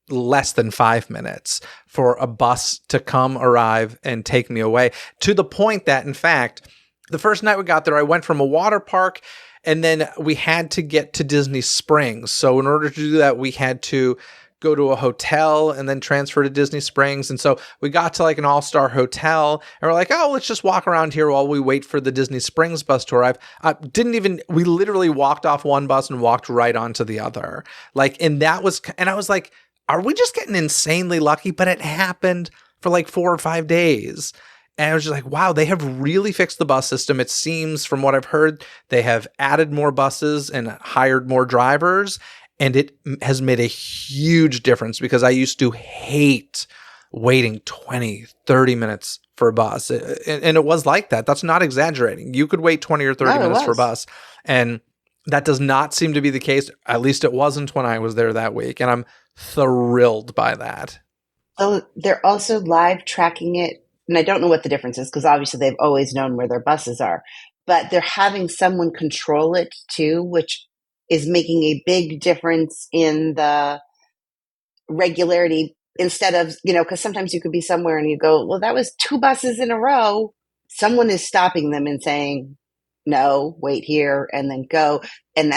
less than 5 minutes for a bus to come, arrive, and take me away. To the point that, in fact, the first night we got there, I went from a water park, and then we had to get to Disney Springs. So in order to do that, we had to go to a hotel and then transfer to Disney Springs. And so we got to like an all-star hotel and we're like, oh, let's just walk around here while we wait for the Disney Springs bus to arrive. We literally walked off one bus and walked right onto the other. And I was like, are we just getting insanely lucky? But it happened for like 4 or 5 days. And I was just like, wow, they have really fixed the bus system. It seems, from what I've heard, they have added more buses and hired more drivers. And it has made a huge difference because I used to hate waiting 20, 30 minutes for a bus. And it was like that. That's not exaggerating. You could wait 20 or 30 minutes for a bus. And that does not seem to be the case. At least it wasn't when I was there that week. And I'm thrilled by that. Oh, they're also live tracking it. And I don't know what the difference is because obviously they've always known where their buses are. But they're having someone control it too, which is making a big difference in the regularity instead of, because sometimes you could be somewhere and you go, well, that was 2 buses in a row. Someone is stopping them and saying, no, wait here and then go. And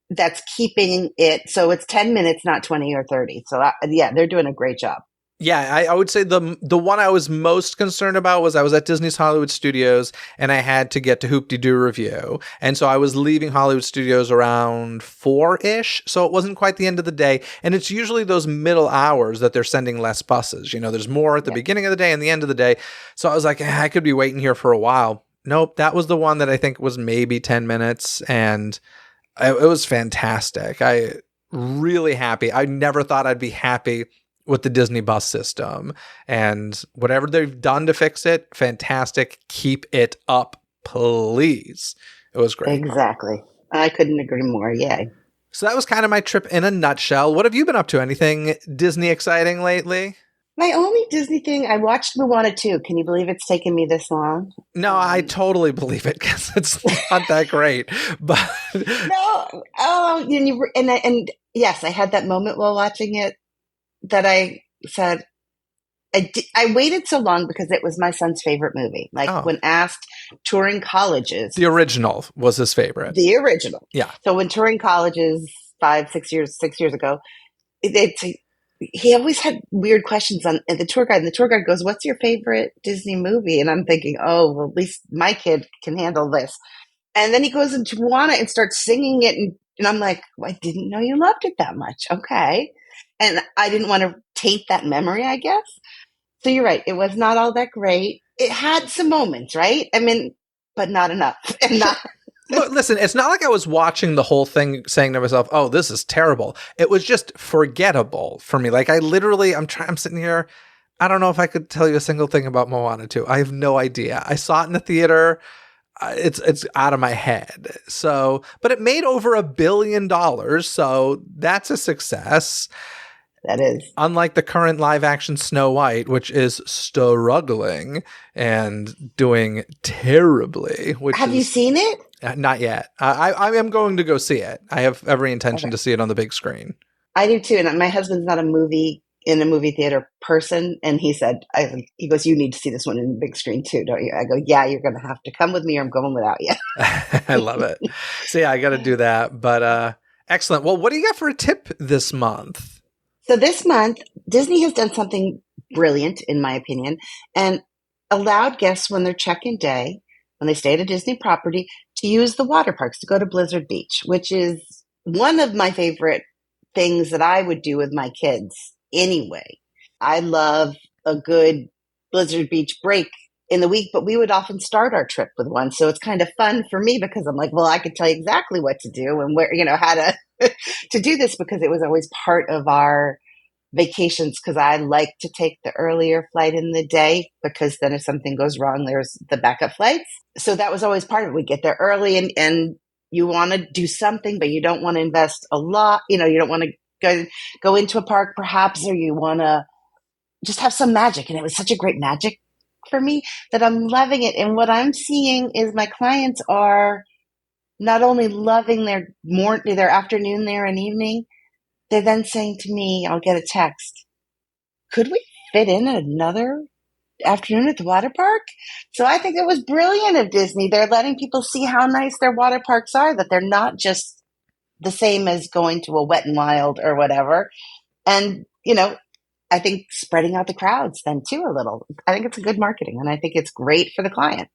that's keeping it. So it's 10 minutes, not 20 or 30. So they're doing a great job. Yeah, I would say the one I was most concerned about was I was at Disney's Hollywood Studios and I had to get to Hoop-Dee-Doo Revue. And so I was leaving Hollywood Studios around 4-ish. So it wasn't quite the end of the day. And it's usually those middle hours that they're sending less buses. There's more at the beginning of the day and the end of the day. So I was like, I could be waiting here for a while. Nope, that was the one that I think was maybe 10 minutes. And it was fantastic. I really happy. I never thought I'd be happy with the Disney bus system, and whatever they've done to fix it, fantastic. Keep it up, please. It was great. Exactly. I couldn't agree more. Yay. So that was kind of my trip in a nutshell. What have you been up to? Anything Disney exciting lately? My only Disney thing, I watched Moana 2. Can you believe it's taken me this long? No, I totally believe it because it's not that great. But no, and yes, I had that moment while watching it that I said, I waited so long because it was my son's favorite movie. When asked touring colleges. The original was his favorite. The original. Yeah. So when touring colleges 6 years ago, he always had weird questions on the tour guide. And the tour guide goes, what's your favorite Disney movie? And I'm thinking, oh, well, at least my kid can handle this. And then he goes into Moana and starts singing it. And I'm like, well, I didn't know you loved it that much. Okay. And I didn't want to taint that memory, I guess. So you're right. It was not all that great. It had some moments, right? I mean, but not enough. And not. Look, listen, it's not like I was watching the whole thing saying to myself, oh, this is terrible. It was just forgettable for me. Like I'm sitting here. I don't know if I could tell you a single thing about Moana 2. I have no idea. I saw it in the theater. It's out of my head. So, but it made over $1 billion. So that's a success. That is. Unlike the current live action Snow White, which is struggling and doing terribly. Have you seen it? Not yet. I am going to go see it. I have every intention to see it on the big screen. I do too. And my husband's not a movie theater person. And he said, he goes, you need to see this one in the big screen too, don't you? I go, yeah, you're going to have to come with me or I'm going without you. I love it. So yeah, I got to do that. But excellent. Well, what do you got for a tip this month? So this month, Disney has done something brilliant, in my opinion, and allowed guests when their check-in day, when they stay at a Disney property, to use the water parks, to go to Blizzard Beach, which is one of my favorite things that I would do with my kids anyway. I love a good Blizzard Beach break in the week, but we would often start our trip with one. So it's kind of fun for me because I'm like, well, I could tell you exactly what to do and where, how to to do this, because it was always part of our vacations, because I like to take the earlier flight in the day, because then if something goes wrong, there's the backup flights. So that was always part of it. We get there early and you want to do something, but you don't want to invest a lot. You don't want to go into a park perhaps, or you want to just have some magic. And it was such a great magic for me that I'm loving it. And what I'm seeing is my clients are not only loving their afternoon there and evening, they're then saying to me, I'll get a text, could we fit in another afternoon at the water park? So I think it was brilliant of Disney. They're letting people see how nice their water parks are, that they're not just the same as going to a Wet n Wild or whatever. And, I think spreading out the crowds then too a little. I think it's a good marketing, and I think it's great for the client.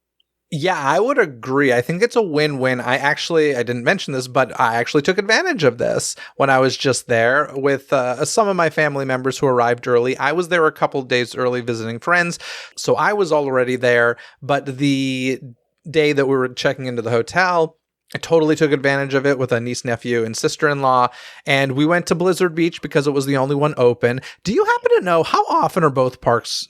Yeah, I would agree. I think it's a win-win. I didn't mention this, but I actually took advantage of this when I was just there with some of my family members who arrived early. I was there a couple days early visiting friends, so I was already there. But the day that we were checking into the hotel, I totally took advantage of it with a niece, nephew, and sister-in-law, and we went to Blizzard Beach because it was the only one open. Do you happen to know how often are both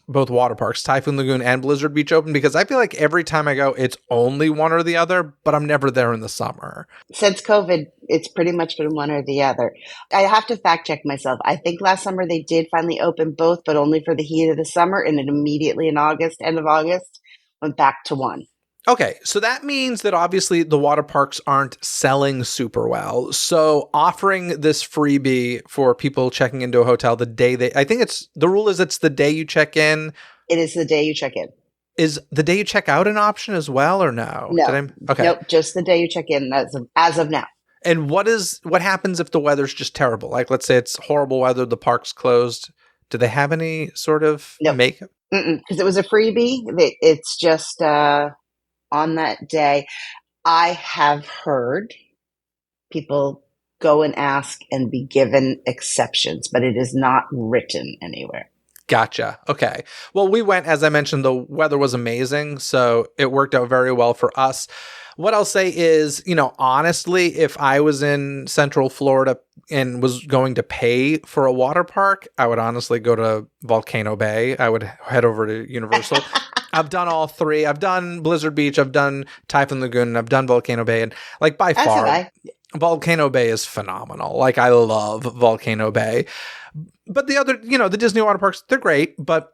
water parks, Typhoon Lagoon and Blizzard Beach, open? Because I feel like every time I go, it's only one or the other, but I'm never there in the summer. Since COVID, it's pretty much been one or the other. I have to fact-check myself. I think last summer they did finally open both, but only for the heat of the summer, and then immediately in end of August, went back to one. Okay, so that means that obviously the water parks aren't selling super well. So offering this freebie for people checking into a hotel the day the rule is it's the day you check in. It is the day you check in. Is the day you check out an option as well, or no? No. Okay. Nope, just the day you check in as of now. And what happens if the weather's just terrible? Like, let's say it's horrible weather, the park's closed. Do they have any sort of makeup? Because it was a freebie. It's just on that day. I have heard people go and ask and be given exceptions, but it is not written anywhere. Gotcha. Okay. Well, we went, as I mentioned, the weather was amazing, so it worked out very well for us. What I'll say is, honestly, if I was in Central Florida and was going to pay for a water park, I would honestly go to Volcano Bay. I would head over to Universal. I've done all three. I've done Blizzard Beach, I've done Typhoon Lagoon, and I've done Volcano Bay. And by far, Volcano Bay is phenomenal. Like, I love Volcano Bay. But the other, the Disney water parks, they're great, but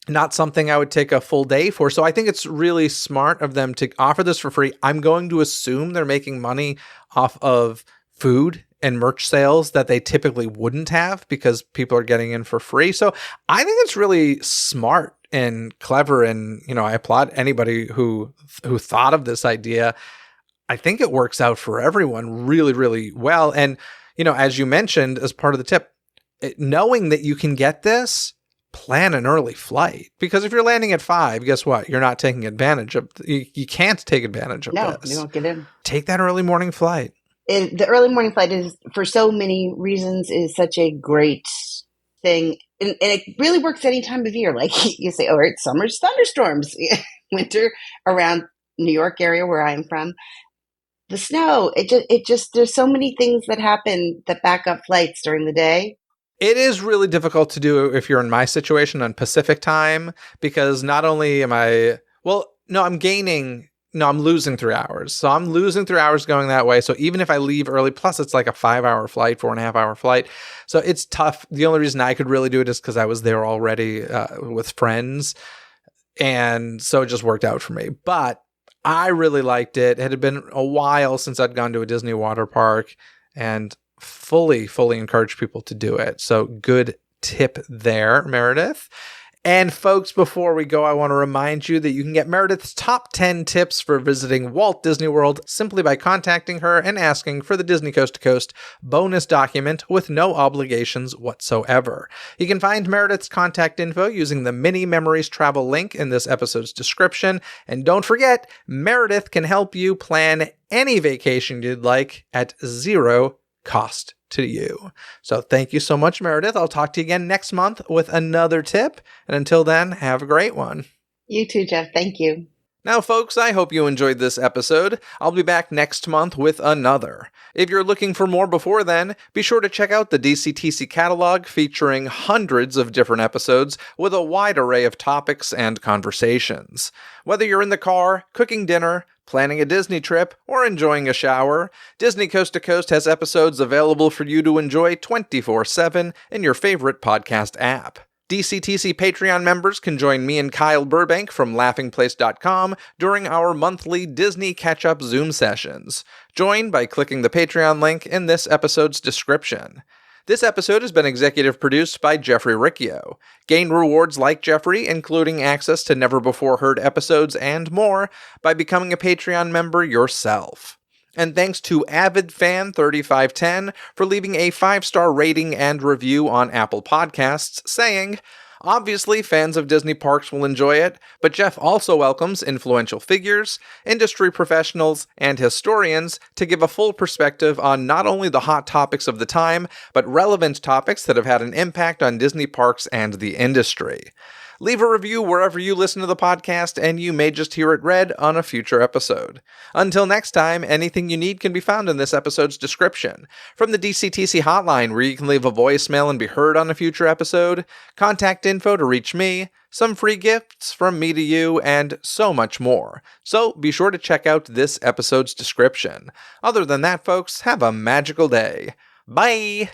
not something I would take a full day for. So I think it's really smart of them to offer this for free. I'm going to assume they're making money off of food and merch sales that they typically wouldn't have because people are getting in for free. So I think it's really smart and clever. And, I applaud anybody who thought of this idea. I think it works out for everyone really, really well. And, as you mentioned, as part of the tip, knowing that you can get this, plan an early flight, because if you're landing at 5, guess what? You're not taking advantage of. You can't take advantage of this. No, you won't get in. Take that early morning flight. The early morning flight is, for so many reasons, is such a great thing, and it really works any time of year. Like you say, all right, summer's thunderstorms, winter around New York area where I'm from, the snow. It just there's so many things that happen that back up flights during the day. It is really difficult to do if you're in my situation on Pacific time, because not only am I'm gaining No, I'm losing 3 hours. So I'm losing 3 hours going that way. So even if I leave early, plus it's like a 5 hour flight, 4.5 hour flight. So it's tough. The only reason I could really do it is because I was there already with friends. And so it just worked out for me. But I really liked it. It had been a while since I'd gone to a Disney water park, and fully encourage people to do it. So good tip there, Meredith. And folks, before we go, I want to remind you that you can get Meredith's top 10 tips for visiting Walt Disney World simply by contacting her and asking for the Disney Coast to Coast bonus document with no obligations whatsoever. You can find Meredith's contact info using the Mini Memories travel link in this episode's description. And don't forget, Meredith can help you plan any vacation you'd like at zero cost to you. So thank you so much, Meredith. I'll talk to you again next month with another tip. And until then, have a great one. You too, Jeff. Thank you. Now, folks, I hope you enjoyed this episode. I'll be back next month with another. If you're looking for more before then, be sure to check out the DCTC catalog featuring hundreds of different episodes with a wide array of topics and conversations. Whether you're in the car, cooking dinner, planning a Disney trip, or enjoying a shower, Disney Coast to Coast has episodes available for you to enjoy 24/7 in your favorite podcast app. DCTC Patreon members can join me and Kyle Burbank from laughingplace.com during our monthly Disney Catch-Up Zoom sessions. Join by clicking the Patreon link in this episode's description. This episode has been executive produced by Jeffrey Riccio. Gain rewards like Jeffrey, including access to never-before-heard episodes and more, by becoming a Patreon member yourself. And thanks to AvidFan3510 for leaving a 5-star rating and review on Apple Podcasts, saying, "Obviously, fans of Disney parks will enjoy it, but Jeff also welcomes influential figures, industry professionals, and historians to give a full perspective on not only the hot topics of the time, but relevant topics that have had an impact on Disney parks and the industry." Leave a review wherever you listen to the podcast, and you may just hear it read on a future episode. Until next time, anything you need can be found in this episode's description. From the DCTC hotline, where you can leave a voicemail and be heard on a future episode, contact info to reach me, some free gifts from me to you, and so much more. So be sure to check out this episode's description. Other than that, folks, have a magical day. Bye!